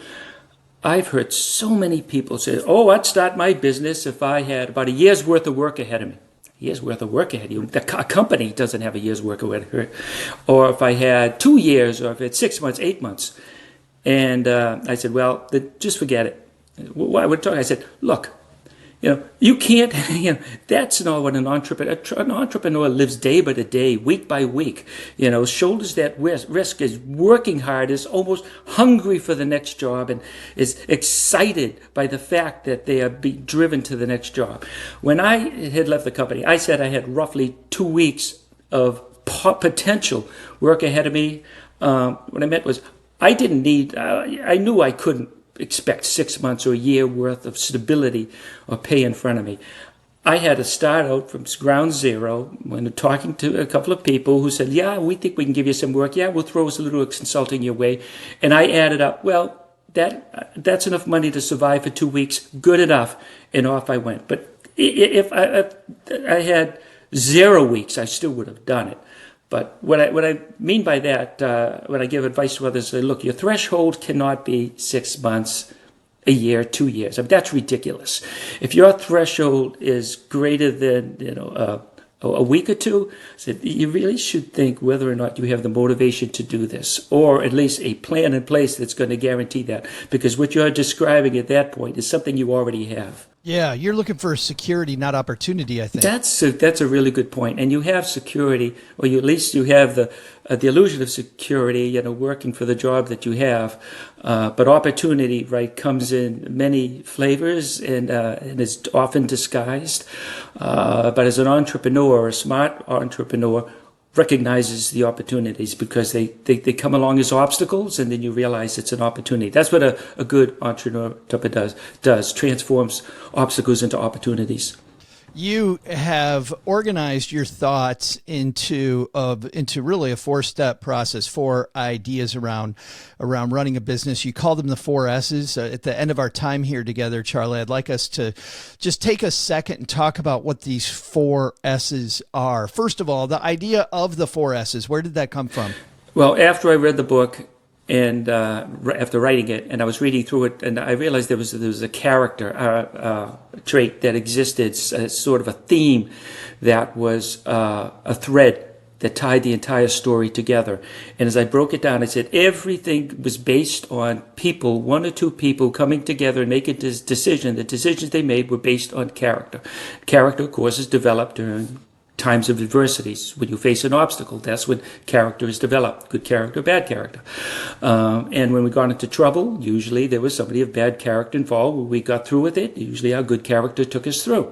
I've heard so many people say, I'd start my business if I had about a year's worth of work ahead of me. A year's worth of work ahead of you. The company doesn't have a year's work ahead of her. Or if I had 2 years, or if it's 6 months, 8 months. And I said, well, just forget it. Why would talk? I said, look, you can't, that's not what an entrepreneur lives day by day, week by week, shoulders that risk, is working hard, is almost hungry for the next job, and is excited by the fact that they are being driven to the next job. When I had left the company, I said I had roughly 2 weeks of potential work ahead of me. What I meant was I knew I couldn't expect 6 months or a year worth of stability or pay in front of me. I had to start out from ground zero when talking to a couple of people who said, yeah, we think we can give you some work. Yeah, we'll throw us a little consulting your way. And I added up, well, that's enough money to survive for 2 weeks. Good enough. And off I went. But if I had 0 weeks, I still would have done it. But what I mean by that, when I give advice to others, I say, look, your threshold cannot be 6 months, a year, 2 years. I mean, that's ridiculous. If your threshold is greater than a week or two, so you really should think whether or not you have the motivation to do this, or at least a plan in place that's going to guarantee that. Because what you're describing at that point is something you already have. Yeah, you're looking for security, not opportunity, I think. That's a really good point. And you have security, or at least you have the illusion of security, working for the job that you have. But opportunity, right, comes in many flavors and is often disguised. But as an entrepreneur, a smart entrepreneur, recognizes the opportunities because they come along as obstacles, and then you realize it's an opportunity. That's what a good entrepreneur does, transforms obstacles into opportunities. You have organized your thoughts into really a 4-step process, 4 ideas around running a business. You call them the 4 S's. At the end of our time here together, Charlie, I'd like us to just take a second and talk about what these 4 S's are. First of all, the idea of the 4 S's, where did that come from? Well, after I read the book and after writing it, and I was reading through it, and I realized there was a character trait that existed, sort of a theme that was a thread that tied the entire story together. And as I broke it down, I said everything was based on people, 1 or 2 people coming together and making this decision. The decisions they made were based on character. Character, of course, is developed during times of adversities. When you face an obstacle, that's when character is developed. Good character, bad character. And when we got into trouble, usually there was somebody of bad character involved. When we got through with it, usually our good character took us through.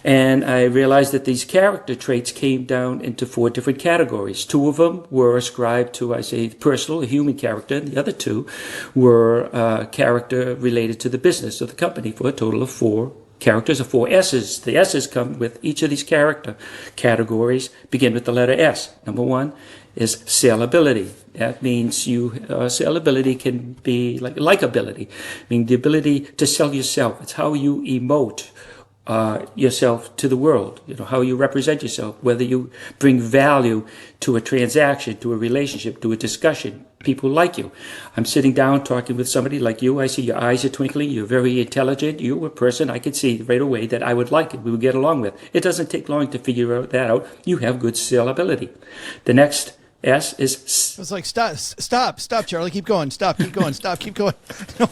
And I realized that these character traits came down into 4 different categories. 2 of them were ascribed to, I say, personal, human character, and the other 2 were character related to the business of the company, for a total of 4 characters, or 4 S's. The S's come with each of these character categories, begin with the letter S. Number 1 is sellability. That means sellability can be like likability, meaning the ability to sell yourself. It's how you emote yourself to the world, how you represent yourself, whether you bring value to a transaction, to a relationship, to a discussion. People like you. I'm sitting down talking with somebody like you. I see your eyes are twinkling. You're very intelligent. You're a person I could see right away that I would like and we would get along with. It doesn't take long to figure that out. You have good sellability. The next S is... I was like, stop, Charlie, keep going, keep going. No,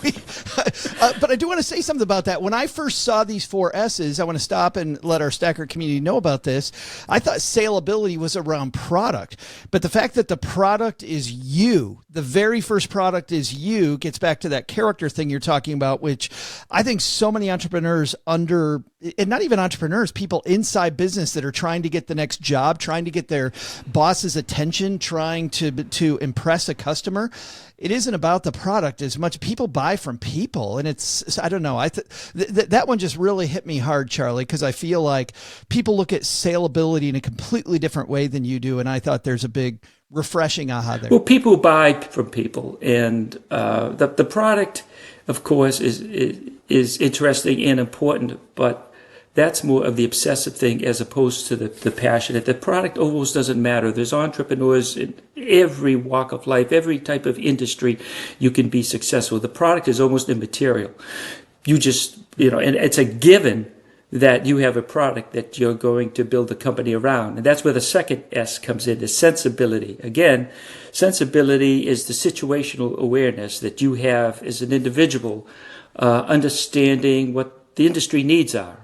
but I do want to say something about that. When I first saw these 4 S's, I want to stop and let our stacker community know about this. I thought saleability was around product, but the fact that the product is you, the very first product is you, gets back to that character thing you're talking about, which I think so many entrepreneurs and not even entrepreneurs, people inside business that are trying to get the next job, trying to get their boss's attention, trying to impress a customer. It isn't about the product as much. People buy from people, and I don't know. That one just really hit me hard, Charlie, because I feel like people look at saleability in a completely different way than you do, and I thought there's a big refreshing aha there. Well, people buy from people, and the product, of course, is interesting and important, but that's more of the obsessive thing as opposed to the passionate. The product almost doesn't matter. There's entrepreneurs in every walk of life, every type of industry you can be successful. The product is almost immaterial. You just, and it's a given that you have a product that you're going to build a company around. And that's where the second S comes in, is sensibility. Again, sensibility is the situational awareness that you have as an individual, understanding what the industry needs are.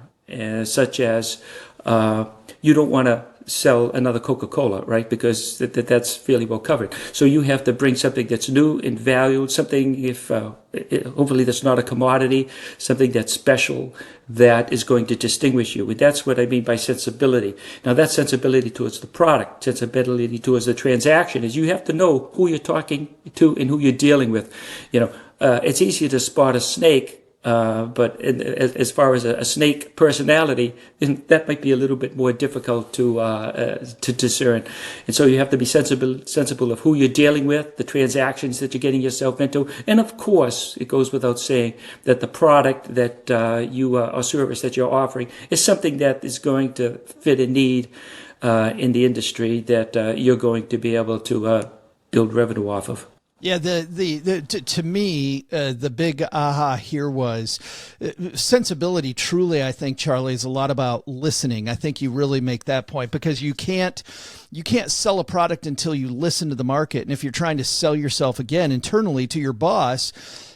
Such as you don't want to sell another Coca-Cola, right? Because that's fairly well covered. So you have to bring something that's new and valued, something hopefully that's not a commodity, something that's special, that is going to distinguish you. And that's what I mean by sensibility. Now, that sensibility towards the product, sensibility towards the transaction, is you have to know who you're talking to and who you're dealing with. It's easier to spot a snake. But as far as a snake personality, that might be a little bit more difficult to discern. And so you have to be sensible of who you're dealing with, the transactions that you're getting yourself into. And of course, it goes without saying that the product that or service that you're offering is something that is going to fit a need in the industry that you're going to be able to build revenue off of. Yeah, to me, the big aha here was sensibility. Truly, I think, Charlie, is a lot about listening. I think you really make that point, because you can't sell a product until you listen to the market. And if you're trying to sell yourself again internally to your boss,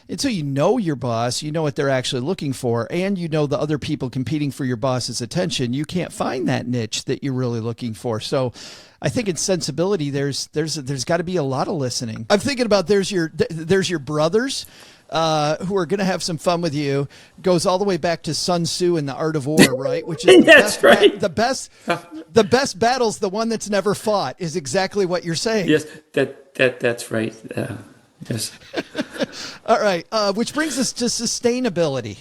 until you know your boss, you know what they're actually looking for, and you know the other people competing for your boss's attention, you can't find that niche that you're really looking for. So I think in sensibility, there's got to be a lot of listening. I'm thinking about there's your brothers who are going to have some fun with you. Goes all the way back to Sun Tzu and the Art of War, right? Which is the best battle's the one that's never fought, is exactly what you're saying. Yes, that's right. Yes. All right. Which brings us to sustainability.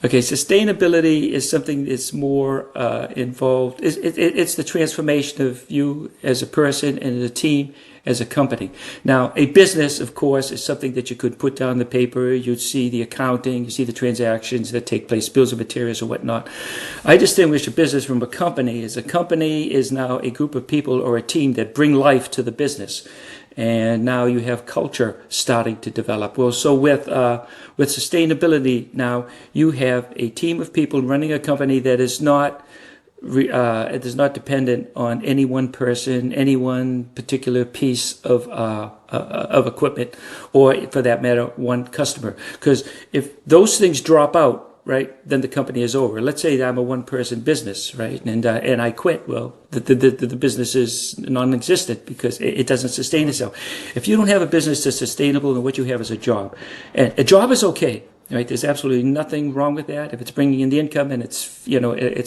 Okay, sustainability is something that's more involved. It's the transformation of you as a person and as a team, as a company. Now, a business, of course, is something that you could put down on the paper. You'd see the accounting, you see the transactions that take place, bills of materials or whatnot. I distinguish a business from a company. As a company is now a group of people or a team that bring life to the business. And now you have culture starting to develop. Well, so with sustainability now, you have a team of people running a company that is not dependent on any one person, any one particular piece of equipment, or for that matter, one customer. Because if those things drop out, right, then the company is over. Let's say that I'm a one-person business, right, and I quit. Well, the business is non-existent because it doesn't sustain itself. If you don't have a business that's sustainable, then what you have is a job. And a job is okay, right? There's absolutely nothing wrong with that if it's bringing in the income and it's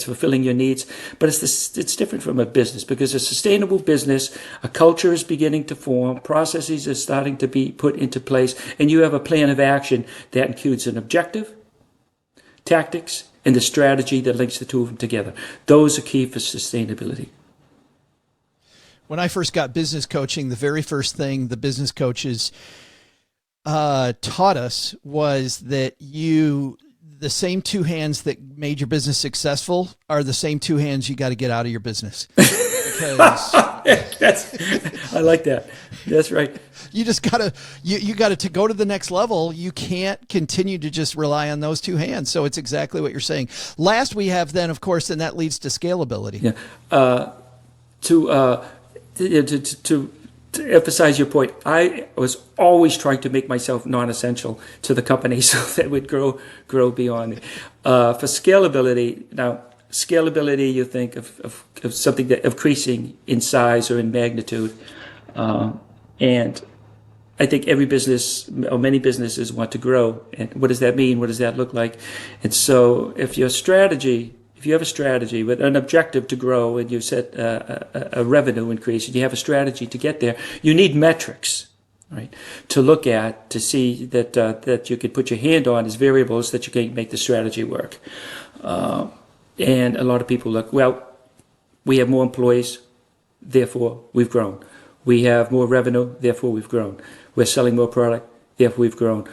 fulfilling your needs. But it's different from a business, because a sustainable business, a culture is beginning to form, processes are starting to be put into place, and you have a plan of action that includes an objective, tactics, and the strategy that links the two of them together. Those are key for sustainability. When I first got business coaching, the very first thing the business coaches taught us was that the same two hands that made your business successful are the same two hands you got to get out of your business. Because I like that. That's right. You just gotta, you gotta, to go to the next level, you can't continue to just rely on those two hands. So it's exactly what you're saying. Last we have then, of course, and that leads to scalability. Yeah. To emphasize your point, I was always trying to make myself non-essential to the company so that it would grow beyond me. For scalability, now, scalability, you think of something that increasing in size or in magnitude. And I think every business or many businesses want to grow. And what does that mean? What does that look like? And so if you have a strategy with an objective to grow, and you set a revenue increase, and you have a strategy to get there, you need metrics, right, to look at, to see that you can put your hand on as variables that you can make the strategy work. And a lot of people look, well, we have more employees, therefore we've grown. We have more revenue, therefore we've grown. We're selling more product, therefore we've grown.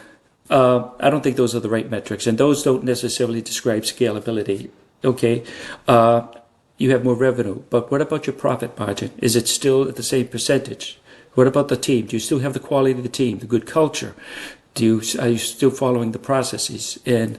I don't think those are the right metrics, and those don't necessarily describe scalability. Okay, you have more revenue, but what about your profit margin? Is it still at the same percentage? What about the team? Do you still have the quality of the team, the good culture? Are you still following the processes? And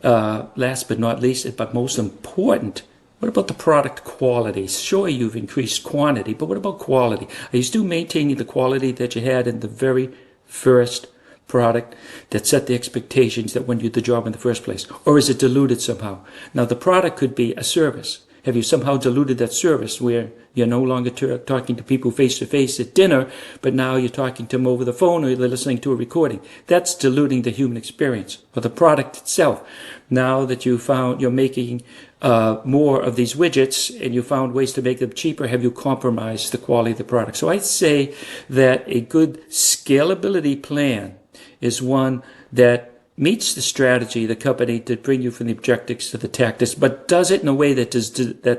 last but not least, but most important, what about the product quality? Sure, you've increased quantity, but what about quality? Are you still maintaining the quality that you had in the very first product that set the expectations that won you the job in the first place? Or is it diluted somehow? Now, the product could be a service. Have you somehow diluted that service where you're no longer talking to people face-to-face at dinner, but now you're talking to them over the phone or you're listening to a recording? That's diluting the human experience. Or the product itself. Now that you found you're making more of these widgets and you found ways to make them cheaper, have you compromised the quality of the product? So I'd say that a good scalability plan is one that meets the strategy of the company to bring you from the objectives to the tactics, but does it in a way that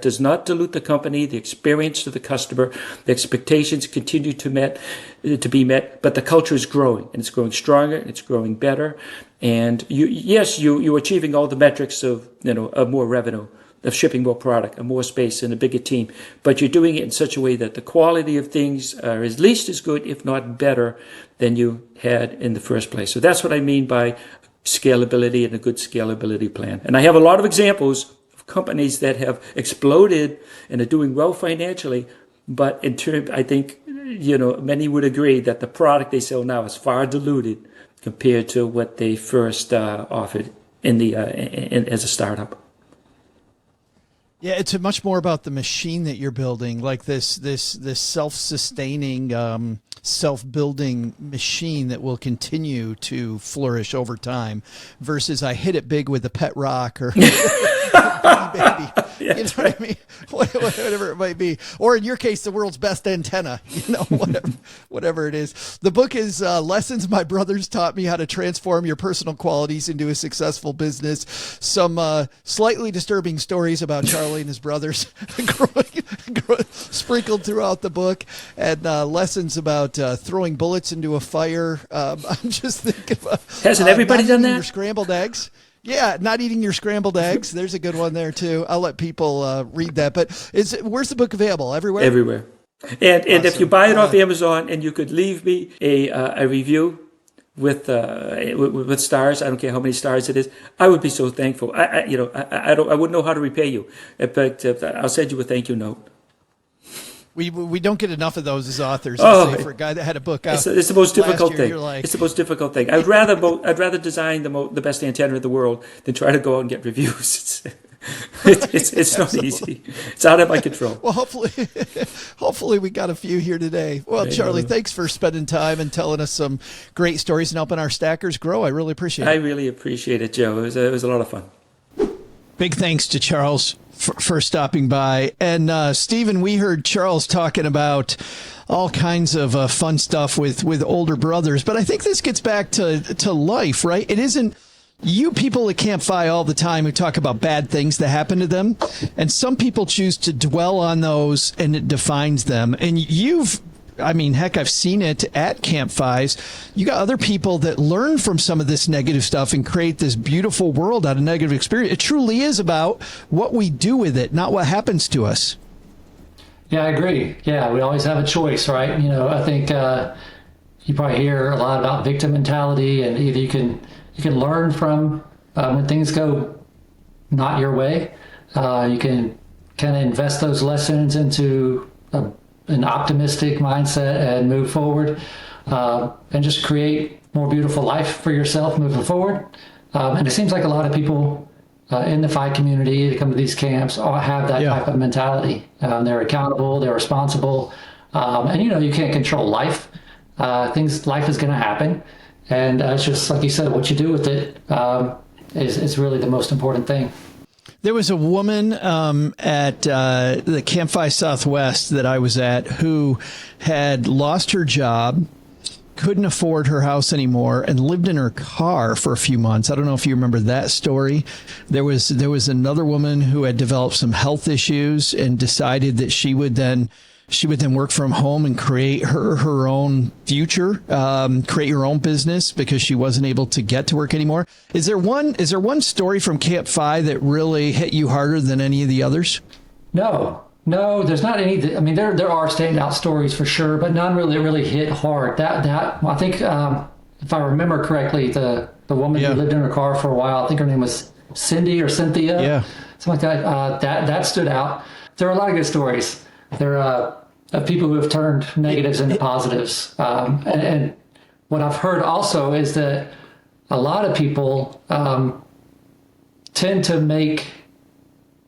does not dilute the company, the experience to the customer, the expectations continue to be met, but the culture is growing, and it's growing stronger, and it's growing better, and you're achieving all the metrics of more revenue, of shipping more product, and more space, and a bigger team, but you're doing it in such a way that the quality of things are at least as good, if not better, than you had in the first place. So that's what I mean by scalability and a good scalability plan. And I have a lot of examples of companies that have exploded and are doing well financially, but in turn, I think, many would agree that the product they sell now is far diluted compared to what they first offered as a startup. Yeah, it's much more about the machine that you're building, like this self-sustaining, self-building machine that will continue to flourish over time versus I hit it big with a pet rock or baby. You know what I mean? Whatever it might be. Or in your case, the world's best antenna, whatever it is. The book is Lessons My Brothers Taught Me How to Transform Your Personal Qualities into a Successful Business. Some slightly disturbing stories about Charlie and his brothers sprinkled throughout the book, and lessons about throwing bullets into a fire. I'm just thinking about... Hasn't everybody done that? Your scrambled eggs. Yeah, not eating your scrambled eggs. There's a good one there too. I'll let people read that. But where's the book available? Everywhere? Everywhere. And if you buy it off Amazon and you could leave me a review with stars, I don't care how many stars it is, I would be so thankful. I wouldn't know how to repay you, but I'll send you a thank you note. We don't get enough of those as authors. For a guy that had a book out, it's the most difficult thing. Like... It's the most difficult thing. I'd rather design the best antenna in the world than try to go out and get reviews. It's not easy. It's out of my control. Well, hopefully we got a few here today. Well, Charlie, thanks for spending time and telling us some great stories and helping our stackers grow. I really appreciate it. I really appreciate it, Joe. It was a lot of fun. Big thanks to Charles for stopping by. And Stephen, we heard Charles talking about all kinds of fun stuff with older brothers, but I think this gets back to life, right? It isn't you people at Camp Fi all the time who talk about bad things that happen to them, and some people choose to dwell on those, and it defines them. And I've seen it at Camp Fi's. You got other people that learn from some of this negative stuff and create this beautiful world out of negative experience. It truly is about what we do with it, not what happens to us. Yeah, I agree. Yeah, we always have a choice, right? I think you probably hear a lot about victim mentality, and either you can learn from when things go not your way. You can kind of invest those lessons into an optimistic mindset and move forward, and just create more beautiful life for yourself moving forward. And it seems like a lot of people in the Phi community that come to these camps all have that type of mentality. They're accountable, they're responsible, and you can't control life. Life is going to happen, and it's just like you said, what you do with it is really the most important thing. There was a woman at the Camp Fi Southwest that I was at who had lost her job, couldn't afford her house anymore, and lived in her car for a few months. I don't know if you remember that story. There was another woman who had developed some health issues and decided that she would then work from home and create her own future, create her own business because she wasn't able to get to work anymore. Is there one story from Camp Fi that really hit you harder than any of the others? No, there's not any. I mean, there are standout stories for sure, but none really hit hard. That I think, if I remember correctly, the woman who lived in her car for a while, I think her name was Cindy or Cynthia, something like that. That stood out. There are a lot of good stories. There are people who have turned negatives into positives. And what I've heard also is that a lot of people tend to make,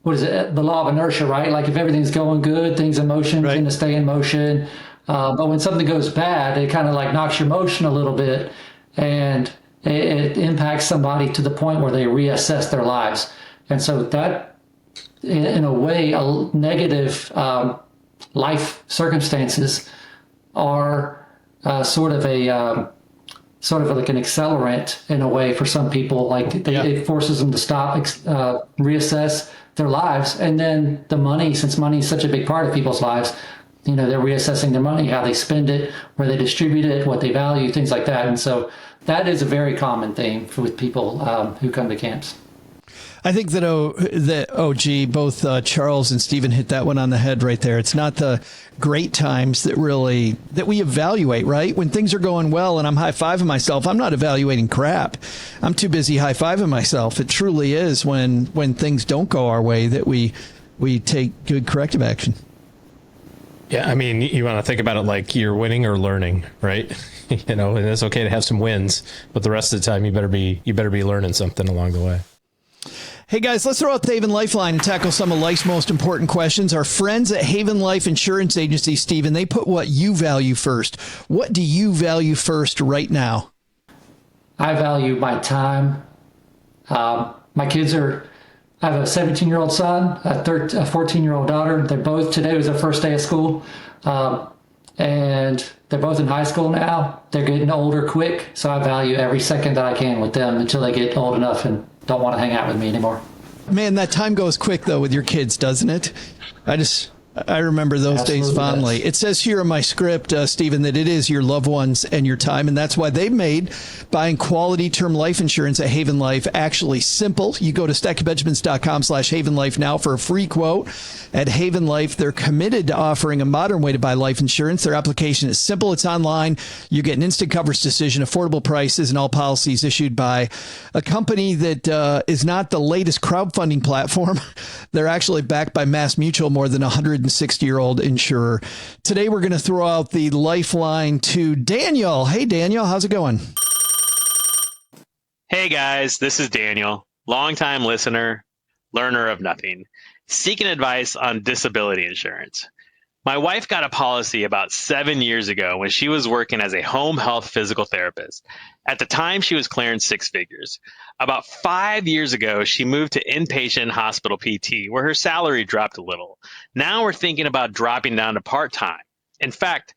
the law of inertia, right? Like if everything's going good, things in motion tend to stay in motion. But when something goes bad, it kind of like knocks your motion a little bit, and it impacts somebody to the point where they reassess their lives. And so that, in a way, a negative life circumstances are sort of like an accelerant in a way for some people. Like it forces them to stop, reassess their lives, and then the money, since money is such a big part of people's lives, they're reassessing their money, how they spend it, where they distribute it, what they value, things like that. And so that is a very common thing with people who come to camps. I think that both Charles and Stephen hit that one on the head right there. It's not the great times that we evaluate, right? When things are going well and I'm high-fiving myself, I'm not evaluating crap. I'm too busy high-fiving myself. It truly is when things don't go our way that we take good corrective action. Yeah, I mean, you want to think about it like you're winning or learning, right? And it's okay to have some wins, but the rest of the time you better be learning something along the way. Hey guys, let's throw out the Haven Lifeline and tackle some of life's most important questions. Our friends at Haven Life Insurance Agency, Stephen, they put what you value first. What do you value first right now? I value my time. My kids are I have a 17-year-old son, a 14-year-old daughter. Today was their first day of school. And they're both in high school now. They're getting older quick, so I value every second that I can with them until they get old enough and don't want to hang out with me anymore. Man, that time goes quick, though, with your kids, doesn't it? I remember those days fondly. It says here in my script, Stephen, that it is your loved ones and your time, and that's why they've made buying quality term life insurance at Haven Life actually simple. You go to stackingbenjamins.com/Haven Life now for a free quote. At Haven Life, they're committed to offering a modern way to buy life insurance. Their application is simple. It's online. You get an instant coverage decision, affordable prices, and all policies issued by a company that is not the latest crowdfunding platform. They're actually backed by Mass Mutual, more than 160-year-old insurer. Today, we're going to throw out the lifeline to Daniel. Hey, Daniel, how's it going? Hey, guys, this is Daniel, longtime listener, learner of nothing, seeking advice on disability insurance. My wife got a policy about 7 years ago when she was working as a home health physical therapist. At the time, she was clearing six figures. About 5 years ago, she moved to inpatient hospital PT, where her salary dropped a little. Now we're thinking about dropping down to part-time. In fact,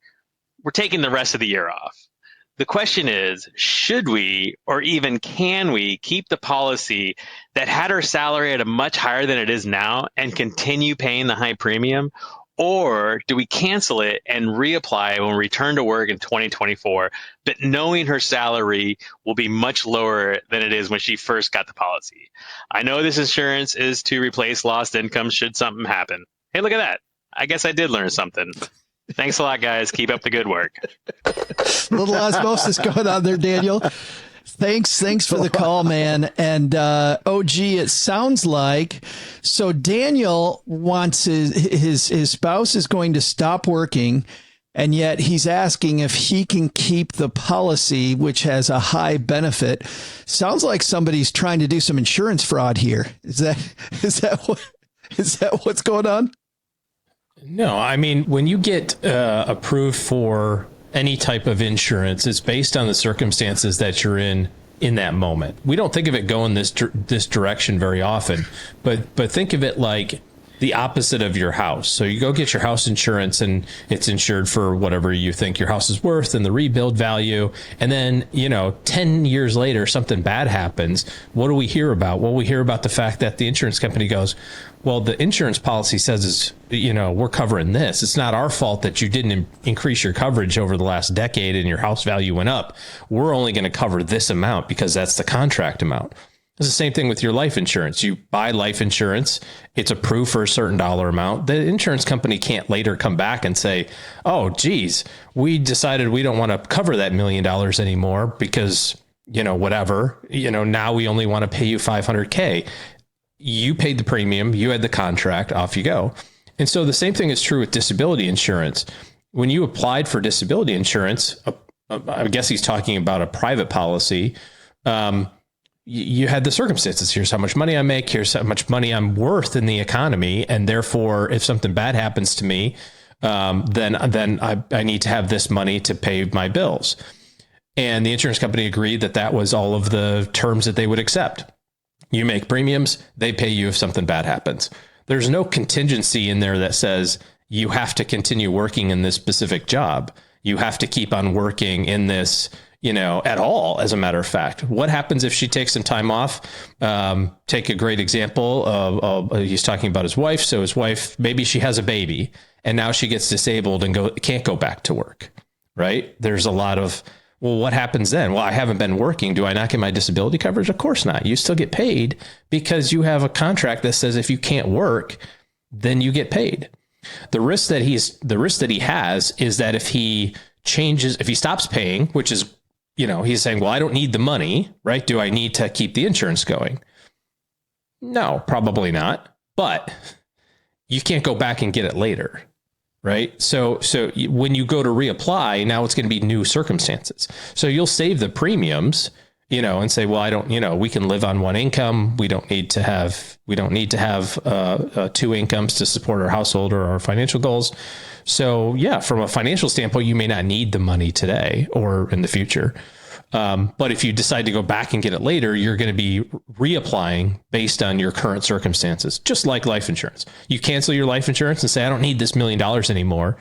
we're taking the rest of the year off. The question is, should we or even can we keep the policy that had her salary at a much higher than it is now and continue paying the high premium? Or do we cancel it and reapply when we return to work in 2024, but knowing her salary will be much lower than it is when she first got the policy? I know this insurance is to replace lost income should something happen. Hey, look at that. I guess I did learn something. Thanks a lot, guys. Keep up the good work. Little osmosis going on there, Daniel. Thanks for the call, man. And OG, it sounds like so Daniel wants his spouse is going to stop working, and yet he's asking if he can keep the policy, which has a high benefit. Sounds like somebody's trying to do some insurance fraud here. Is that what's going on? No, I mean, when you get approved for any type of insurance, it's based on the circumstances that you're in that moment. We don't think of it going this direction very often, but think of it like the opposite of your house. So you go get your house insurance and it's insured for whatever you think your house is worth and the rebuild value. And then, 10 years later, something bad happens. What do we hear about? Well, we hear about the fact that the insurance company goes, well, the insurance policy says we're covering this. It's not our fault that you didn't increase your coverage over the last decade and your house value went up. We're only going to cover this amount because that's the contract amount. It's the same thing with your life insurance. You buy life insurance. It's approved for a certain dollar amount. The insurance company can't later come back and say, oh, geez, we decided we don't want to cover that $1 million anymore because, whatever, now we only want to pay you $500K. You paid the premium, you had the contract, off you go. And so the same thing is true with disability insurance. When you applied for disability insurance, I guess he's talking about a private policy. You had the circumstances. Here's how much money I make. Here's how much money I'm worth in the economy. And therefore, if something bad happens to me, then I need to have this money to pay my bills. And the insurance company agreed that was all of the terms that they would accept. You make premiums, they pay you if something bad happens. There's no contingency in there that says you have to continue working in this specific job. You have to keep on working in this, at all, as a matter of fact. What happens if she takes some time off? Take a great example of he's talking about his wife. So his wife, maybe she has a baby and now she gets disabled and can't go back to work, right? There's a lot of, well, what happens then? Well, I haven't been working. Do I not get my disability coverage? Of course not. You still get paid because you have a contract that says if you can't work, then you get paid. The risk that he has is that if he stops paying, which is, he's saying, well, I don't need the money, right? Do I need to keep the insurance going? No, probably not. But you can't go back and get it later. Right. So when you go to reapply, now it's going to be new circumstances. So you'll save the premiums and say, well, I don't, we can live on one income. We don't need to have two incomes to support our household or our financial goals. So yeah, from a financial standpoint, you may not need the money today or in the future. But if you decide to go back and get it later, you're going to be reapplying based on your current circumstances, just like life insurance. You cancel your life insurance and say, I don't need this $1 million anymore.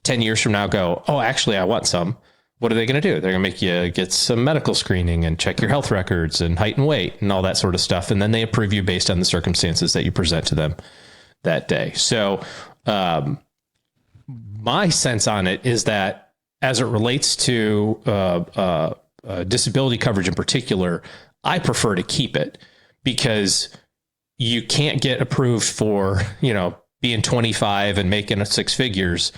10 years from now, go, oh, actually, I want some. What are they going to do? They're going to make you get some medical screening and check your health records and height and weight and all that sort of stuff. And then they approve you based on the circumstances that you present to them that day. So my sense on it is that as it relates to disability coverage in particular, I prefer to keep it because you can't get approved for, being 25 and making 6 figures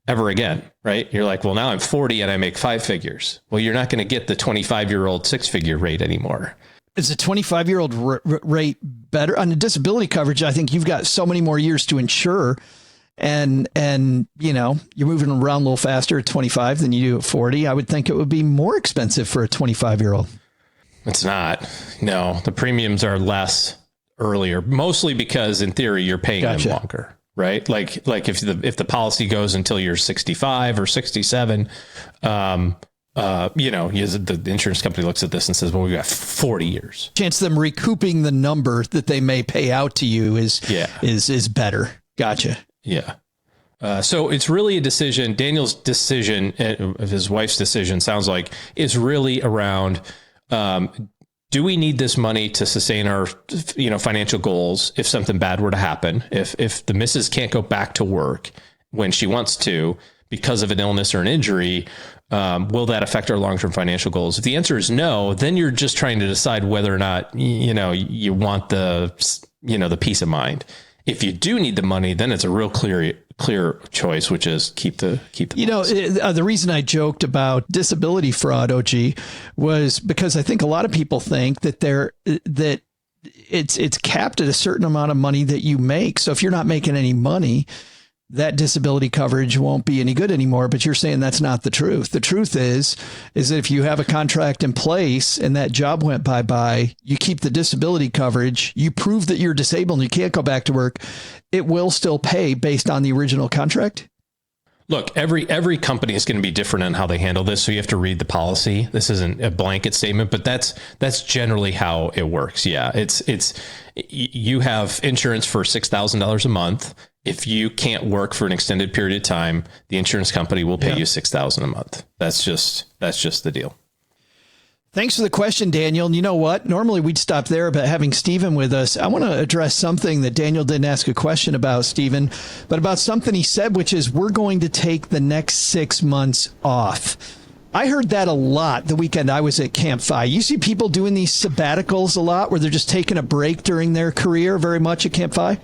ever again, right? You're like, well, now I'm 40 and I make 5 figures. Well, you're not going to get the 25-year-old 6-figure rate anymore. Is the 25-year-old rate better on the disability coverage? I think you've got so many more years to insure, and you're moving around a little faster at 25 than you do at 40. I would think it would be more expensive for a 25-year-old. It's not. No, the premiums are less earlier, mostly because in theory you're paying them longer. Right. Like if the policy goes until you're 65 or 67, the insurance company looks at this and says, well, we've got 40 years. Chance of them recouping the number that they may pay out to you is better. Gotcha. Yeah. So it's really a decision. Daniel's decision, his wife's decision sounds like is really around, do we need this money to sustain our, financial goals if something bad were to happen? If the missus can't go back to work when she wants to because of an illness or an injury, will that affect our long-term financial goals? If the answer is no, then you're just trying to decide whether or not, you want the peace of mind. If you do need the money, then it's a real clear choice, which is keep the the reason I joked about disability fraud, OG, was because I think a lot of people think that it's capped at a certain amount of money that you make. So if you're not making any money, that disability coverage won't be any good anymore. But you're saying that's not the truth. The truth is that if you have a contract in place and that job went bye-bye, you keep the disability coverage, you prove that you're disabled and you can't go back to work, it will still pay based on the original contract? Look, every company is going to be different on how they handle this. So you have to read the policy. This isn't a blanket statement, but that's generally how it works. Yeah. It's you have insurance for $6,000 a month. If you can't work for an extended period of time, the insurance company will pay you $6,000 a month. That's just the deal. Thanks for the question, Daniel. And you know what? Normally we'd stop there, but having Stephen with us, I want to address something that Daniel didn't ask a question about, Stephen, but about something he said, which is we're going to take the next 6 months off. I heard that a lot the weekend I was at Camp Phi. You see people doing these sabbaticals a lot where they're just taking a break during their career very much at Camp Phi?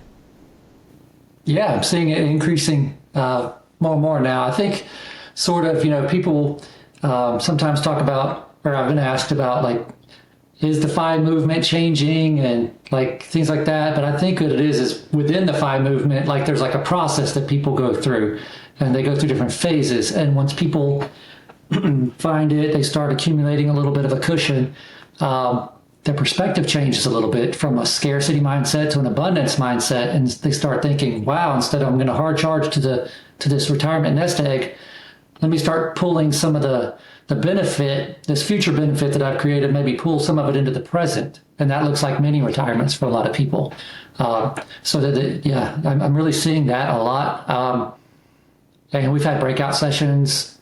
Yeah, I'm seeing it increasing more and more now. I think sort of, people sometimes talk about, or I've been asked about, like, is the Phi movement changing and like things like that. But I think what it is within the Phi movement, like there's like a process that people go through and they go through different phases. And once people find it, they start accumulating a little bit of a cushion. Their perspective changes a little bit from a scarcity mindset to an abundance mindset. And they start thinking, wow, instead of I'm going to hard charge to this retirement nest egg, let me start pulling some of the benefit, this future benefit that I've created, maybe pull some of it into the present. And that looks like mini retirements for a lot of people. I'm really seeing that a lot. And we've had breakout sessions.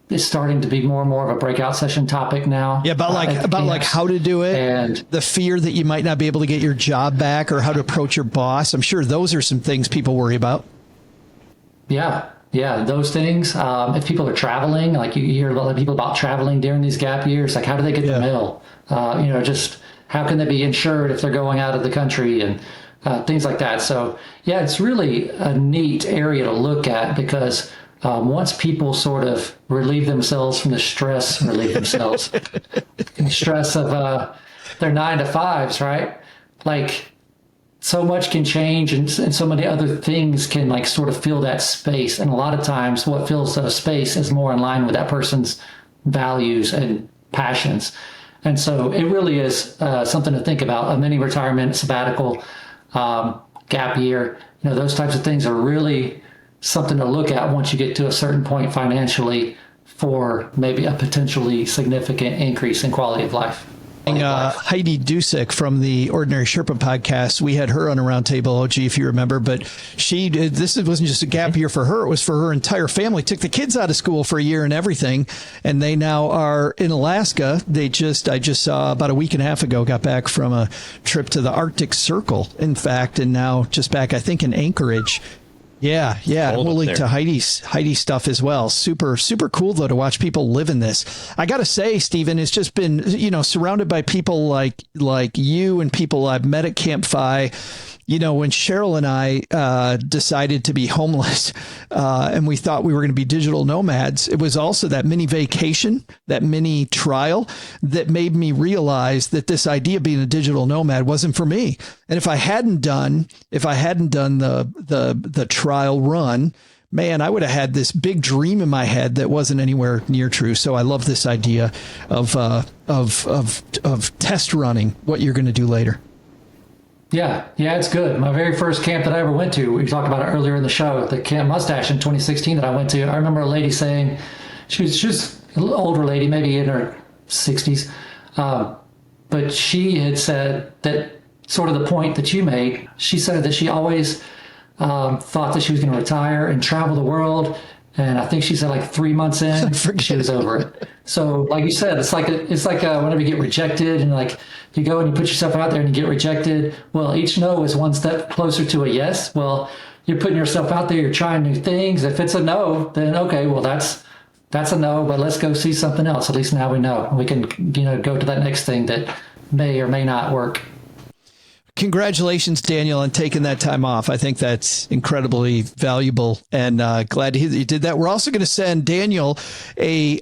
It's starting to be more and more of a breakout session topic now. Yeah, about how to do it, and the fear that you might not be able to get your job back, or how to approach your boss. I'm sure those are some things people worry about. Yeah, those things. If people are traveling, like you hear a lot of people about traveling during these gap years, like how do they get the mail? Just how can they be insured if they're going out of the country and things like that. So yeah, it's really a neat area to look at because once people sort of relieve themselves from the stress of their 9 to 5s, right? Like so much can change and so many other things can like sort of fill that space. And a lot of times what fills the space is more in line with that person's values and passions. And so it really is something to think about. A mini retirement, sabbatical, gap year, those types of things are really something to look at once you get to a certain point financially for maybe a potentially significant increase in quality of life. Heidi Dusick from the Ordinary Sherpa podcast, we had her on a roundtable, OG, if you remember, but this wasn't just a gap year for her, it was for her entire family. Took the kids out of school for a year and everything, and they now are in Alaska. I just saw about a week and a half ago, got back from a trip to the Arctic Circle, in fact, and now just back, I think, in Anchorage. Yeah. We'll link to Heidi's stuff as well. Super, super cool, though, to watch people live in this. I got to say, Stephen, it's just been, surrounded by people like you and people I've met at Camp Phi. When Cheryl and I decided to be homeless and we thought we were going to be digital nomads, it was also that mini vacation, that mini trial that made me realize that this idea of being a digital nomad wasn't for me. And if I hadn't done the trial run, man, I would have had this big dream in my head that wasn't anywhere near true. So I love this idea of test running what you're going to do later. Yeah, it's good. My very first camp that I ever went to, we talked about it earlier in the show, the Camp Mustache in 2016 that I went to. I remember a lady saying, she was a little older lady, maybe in her 60s, but she had said that sort of the point that you made. She said that she always thought that she was going to retire and travel the world. And I think she said like 3 months in, she was over it. So like you said, it's like whenever you get rejected and like you go and you put yourself out there and you get rejected. Well, each no is one step closer to a yes. Well, you're putting yourself out there, you're trying new things. If it's a no, then okay, well that's a no, but let's go see something else. At least now we know. We can, go to that next thing that may or may not work. Congratulations, Daniel, on taking that time off. I think that's incredibly valuable, and glad to hear that you did that. We're also going to send Daniel a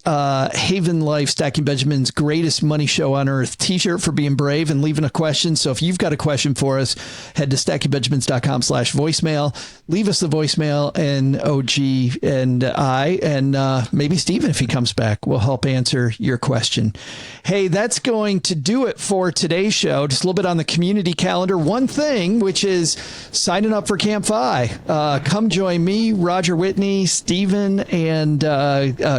Haven Life Stacking Benjamin's Greatest Money Show on Earth t-shirt for being brave and leaving a question. So if you've got a question for us, head to stackingbenjamins.com/voicemail. Leave us the voicemail, and OG and I, and maybe Stephen, if he comes back, will help answer your question. Hey, that's going to do it for today's show. Just a little bit on the community calendar. One thing, which is signing up for Camp Phi. Come join me, Roger Whitney, Stephen, and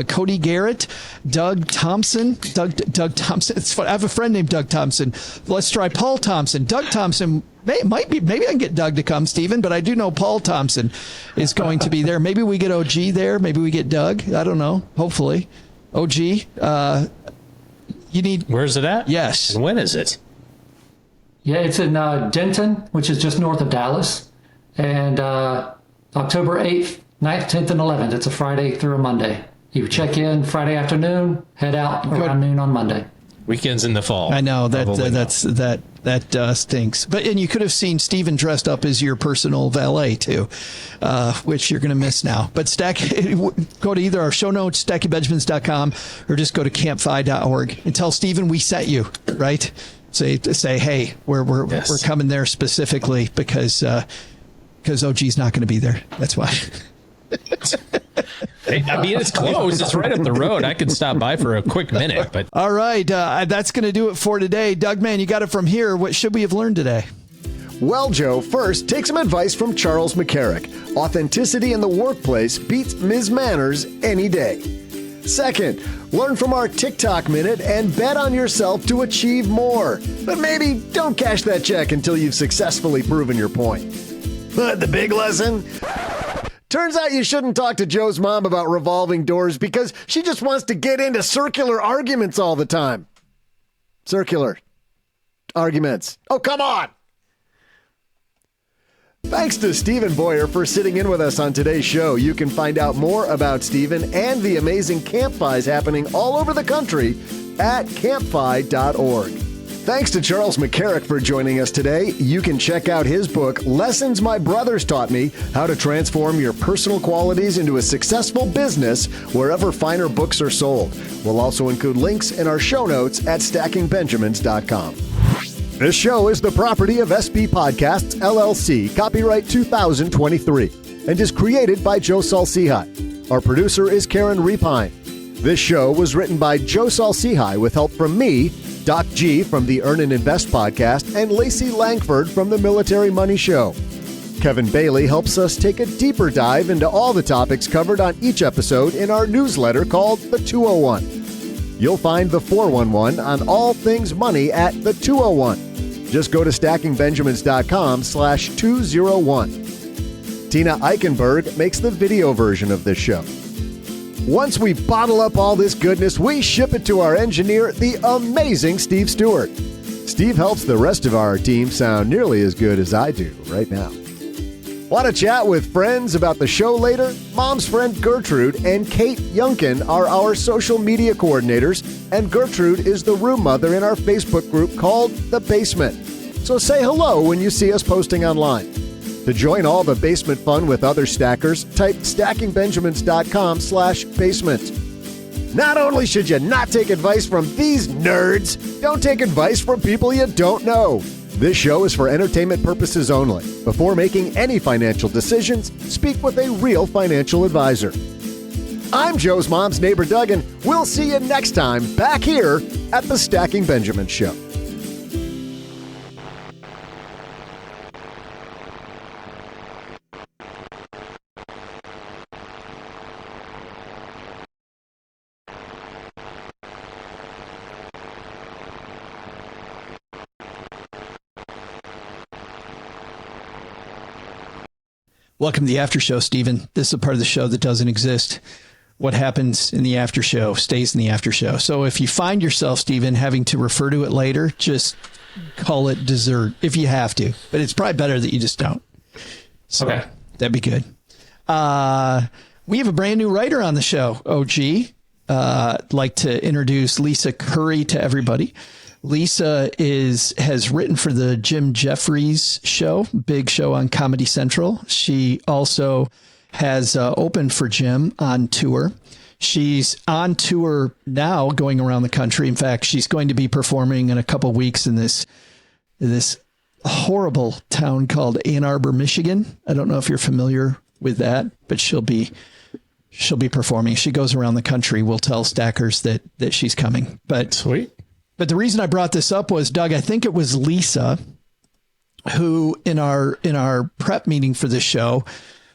Cody Garrett, Doug Thompson. Doug Thompson. It's fun. I have a friend named Doug Thompson. Let's try Paul Thompson. Doug Thompson. Maybe I can get Doug to come, Stephen, but I do know Paul Thompson is going to be there. Maybe we get OG there. Maybe we get Doug. I don't know. Hopefully. OG, you need... Where's it at? Yes. And when is it? Yeah, it's in Denton, which is just north of Dallas. And October 8th, 9th, 10th, and 11th. It's a Friday through a Monday. You check in Friday afternoon, head out around noon on Monday. Weekends in the fall. I know that stinks. And you could have seen Stephen dressed up as your personal valet too, which you're going to miss now. But go to either our show notes, stackingbenjamins.com, or just go to campfi.org and tell Stephen we sent you, right? Say, hey, we're coming there specifically because OG's not going to be there. That's why. I mean, it's close. It's right up the road. I could stop by for a quick minute. But all right, that's going to do it for today. Doug, man, you got it from here. What should we have learned today? Well, Joe, first, take some advice from Charles McCarrick. Authenticity in the workplace beats Ms. Manners any day. Second, learn from our TikTok Minute and bet on yourself to achieve more. But maybe don't cash that check until you've successfully proven your point. But the big lesson? Turns out you shouldn't talk to Joe's mom about revolving doors because she just wants to get into circular arguments all the time. Circular arguments. Oh, come on! Thanks to Stephen Boyer for sitting in with us on today's show. You can find out more about Stephen and the amazing Camp Phis happening all over the country at campfi.org. Thanks to Charles McCarrick for joining us today. You can check out his book, Lessons My Brothers Taught Me, How to Transform Your Personal Qualities into a Successful Business, wherever finer books are sold. We'll also include links in our show notes at stackingbenjamins.com. This show is the property of SB Podcasts, LLC, copyright 2023, and is created by Joe Saul-Sehy. Our producer is Karen Repine. This show was written by Joe Saul-Sehy with help from me, Doc G from the Earn and Invest podcast, and Lacey Langford from the Military Money Show. Kevin Bailey helps us take a deeper dive into all the topics covered on each episode in our newsletter called The 201. You'll find the 411 on all things money at The 201. Just go to stackingbenjamins.com/201. Tina Eichenberg makes the video version of this show. Once we bottle up all this goodness, we ship it to our engineer, the amazing Steve Stewart. Steve helps the rest of our team sound nearly as good as I do right now. Want to chat with friends about the show later? Mom's friend Gertrude and Kate Yunkin are our social media coordinators, and Gertrude is the room mother in our Facebook group called The Basement. So say hello when you see us posting online. To join all the basement fun with other stackers, type stackingbenjamins.com/basement. Not only should you not take advice from these nerds, don't take advice from people you don't know. This show is for entertainment purposes only. Before making any financial decisions, speak with a real financial advisor. I'm Joe's mom's neighbor, Doug, and we'll see you next time back here at the Stacking Benjamins Show. Welcome to the after show, Stephen. This is a part of the show that doesn't exist. What happens in the after show stays in the after show. So if you find yourself, Stephen, having to refer to it later, just call it dessert if you have to. But it's probably better that you just don't. So Okay. That'd be good. We have a brand new writer on the show, OG. I'd like to introduce Lisa Curry to everybody. Lisa has written for the Jim Jeffries show, big show on Comedy Central. She also has opened for Jim on tour. She's on tour now going around the country. In fact, she's going to be performing in a couple weeks in this horrible town called Ann Arbor, Michigan. I don't know if you're familiar with that, but she'll be performing. She goes around the country. We'll tell stackers that she's coming. But Sweet. But the reason I brought this up was, Doug, I think it was Lisa who in our prep meeting for this show,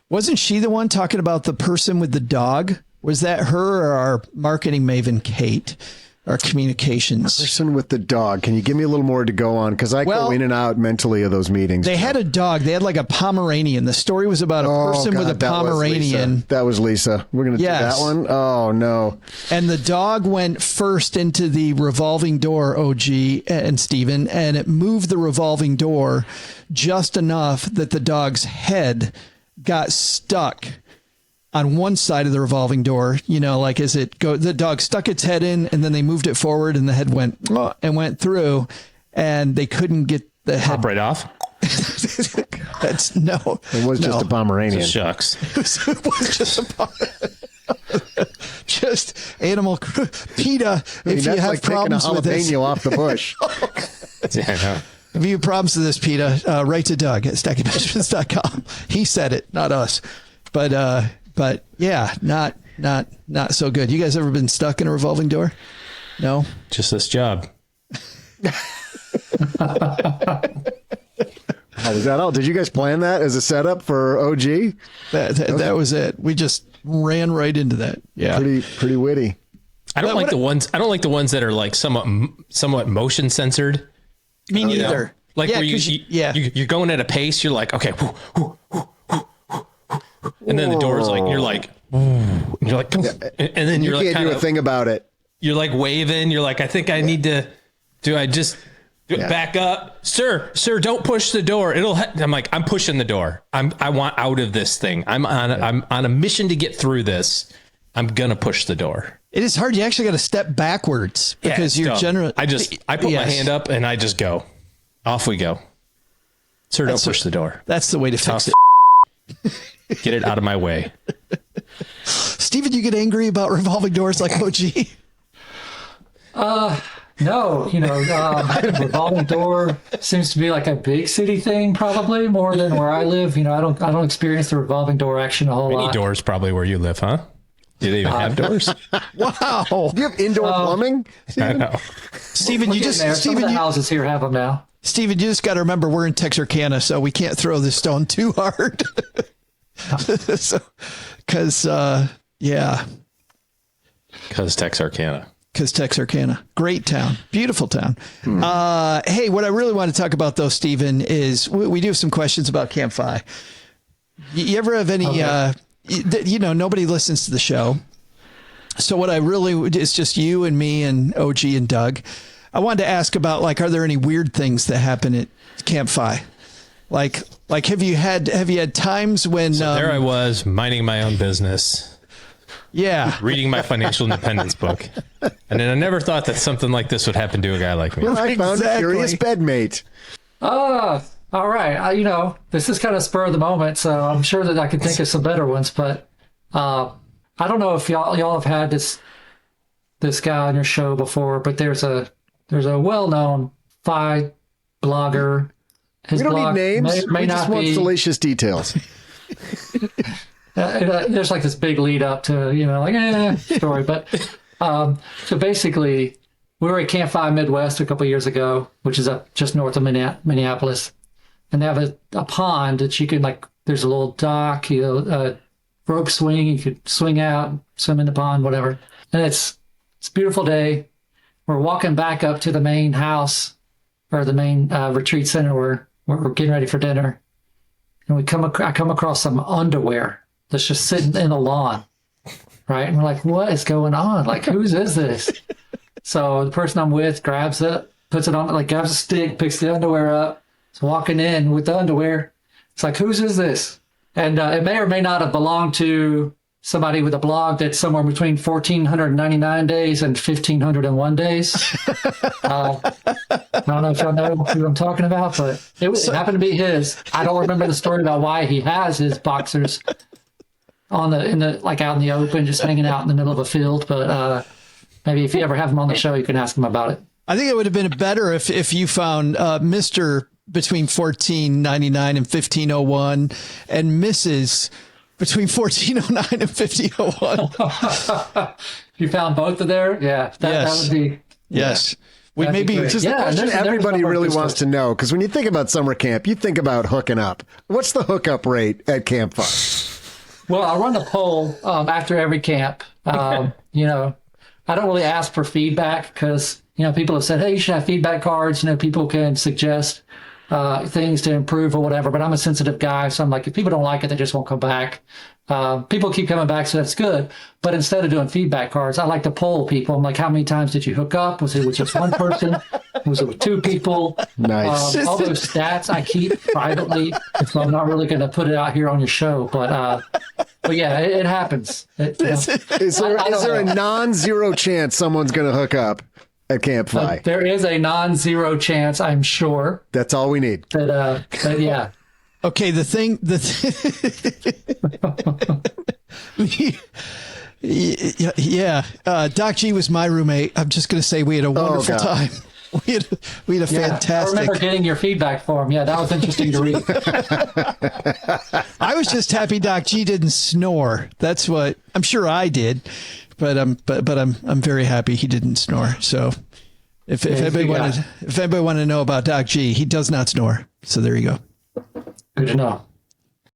wasn't she the one talking about the person with the dog? Was that her or our marketing maven, Kate, our communications? Person with the dog. Can you give me a little more to go on? Because I go in and out mentally of those meetings. They had a dog. They had like a Pomeranian. The story was about a person with a Pomeranian. That was Lisa. We're going to do that one? Oh, no. And the dog went first into the revolving door, OG and Steven, and it moved the revolving door just enough that the dog's head got stuck on one side of the revolving door, like as it go, the dog stuck its head in and then they moved it forward and the head went and went through and they couldn't get the head Pop right off. That's no. It was just a Pomeranian. Shucks. It was just a just animal PETA. If you have like problems taking a with this, jalapeno off the bush. Yeah, I know. if you have problems with this, PETA, write to Doug at stackingbenjamins.com. He said it, not us. But yeah, not so good. You guys ever been stuck in a revolving door? No? Just this job. Oh, was that all? Did you guys plan that as a setup for OG? That was it. We just ran right into that. Yeah. Pretty witty. I don't like the ones that are like somewhat motion censored. Me neither. Like where you're going at a pace, you're like, okay, and then the door's like, you're like, and then you're like, can't do a thing about it. You're like waving. You're like, I think I need to. Do I just back up, sir? Don't push the door. I'm like, I'm pushing the door. I want out of this thing. I'm on a mission to get through this. I'm gonna push the door. It is hard. You actually got to step backwards because you're generally. I put my hand up and I just go. Off we go. Sir, don't push the door. That's the way to fix it. Get it out of my way. Steven, you get angry about revolving doors like OG? No, revolving door seems to be like a big city thing, probably more than where I live. I don't experience the revolving door action a whole lot. Many doors probably where you live, huh? Do they even have doors? Wow. Do you have indoor plumbing? I know. Steven, Some of the houses here have them now. Steven, you just got to remember we're in Texarkana, so we can't throw the stone too hard. Because Texarkana. Because Texarkana, great town, beautiful town. Hey, what I really want to talk about though, Steven, is we do have some questions about Camp FI. You ever have any? Nobody listens to the show, so what I really it's just you and me and OG and Doug. I wanted to ask about are there any weird things that happen at Camp FI? Like have you had times when there I was minding my own business. Yeah. Reading my financial independence book. And then I never thought that something like this would happen to a guy like me. Well, I found a curious bedmate. All right. This is kind of spur of the moment, so I'm sure that I can think of some better ones, but I don't know if y'all have had this guy on your show before, but there's a well-known FI blogger. His We don't blog need names. may We just not want be, salacious details. there's this big lead up to, story. But so basically, we were at Camp FI Midwest a couple of years ago, which is up just north of Minneapolis. And they have a pond that you can, there's a little dock, a rope swing. You could swing out, swim in the pond, whatever. And it's a beautiful day. We're walking back up to the main house or the main retreat center where we're getting ready for dinner. And I come across some underwear that's just sitting in the lawn, right? And we're like, what is going on? Whose is this? So the person I'm with grabs it, puts it on, grabs a stick, picks the underwear up. It's walking in with the underwear. It's like, whose is this? And it may or may not have belonged to somebody with a blog that's somewhere between 1,499 days and 1,501 days. I don't know if y'all know who I'm talking about, but it happened to be his. I don't remember the story about why he has his boxers out in the open, just hanging out in the middle of a field. But maybe if you ever have him on the show, you can ask him about it. I think it would have been better if you found Mr. between 1499 and 1501 and Mrs. between 1409 and 1501. You found both of there? Yeah. That would be. Yes. Yeah, Which is the question everybody really wants to know. Because when you think about summer camp, you think about hooking up. What's the hookup rate at Camp FI? Well, I run a poll after every camp. I don't really ask for feedback because, people have said, hey, you should have feedback cards. People can suggest things to improve or whatever. But I'm a sensitive guy. So I'm like, if people don't like it, they just won't come back. People keep coming back, so that's good. But instead of doing feedback cards, I like to poll people. I'm like, how many times did you hook up? Was it with just one person? Was it with two people? Nice. All those stats I keep privately, so I'm not really going to put it out here on your show. But yeah, it happens. Is there a non-zero chance someone's going to hook up at Camp FI? There is a non-zero chance, I'm sure. That's all we need. But yeah. Okay, Doc G was my roommate. I'm just going to say we had a wonderful time. We had a fantastic. I remember getting your feedback for him. Yeah, that was interesting to read. I was just happy Doc G didn't snore. That's what I'm sure I did, but I'm very happy he didn't snore. So if anybody wanted to know about Doc G, he does not snore. So there you go. Good to know.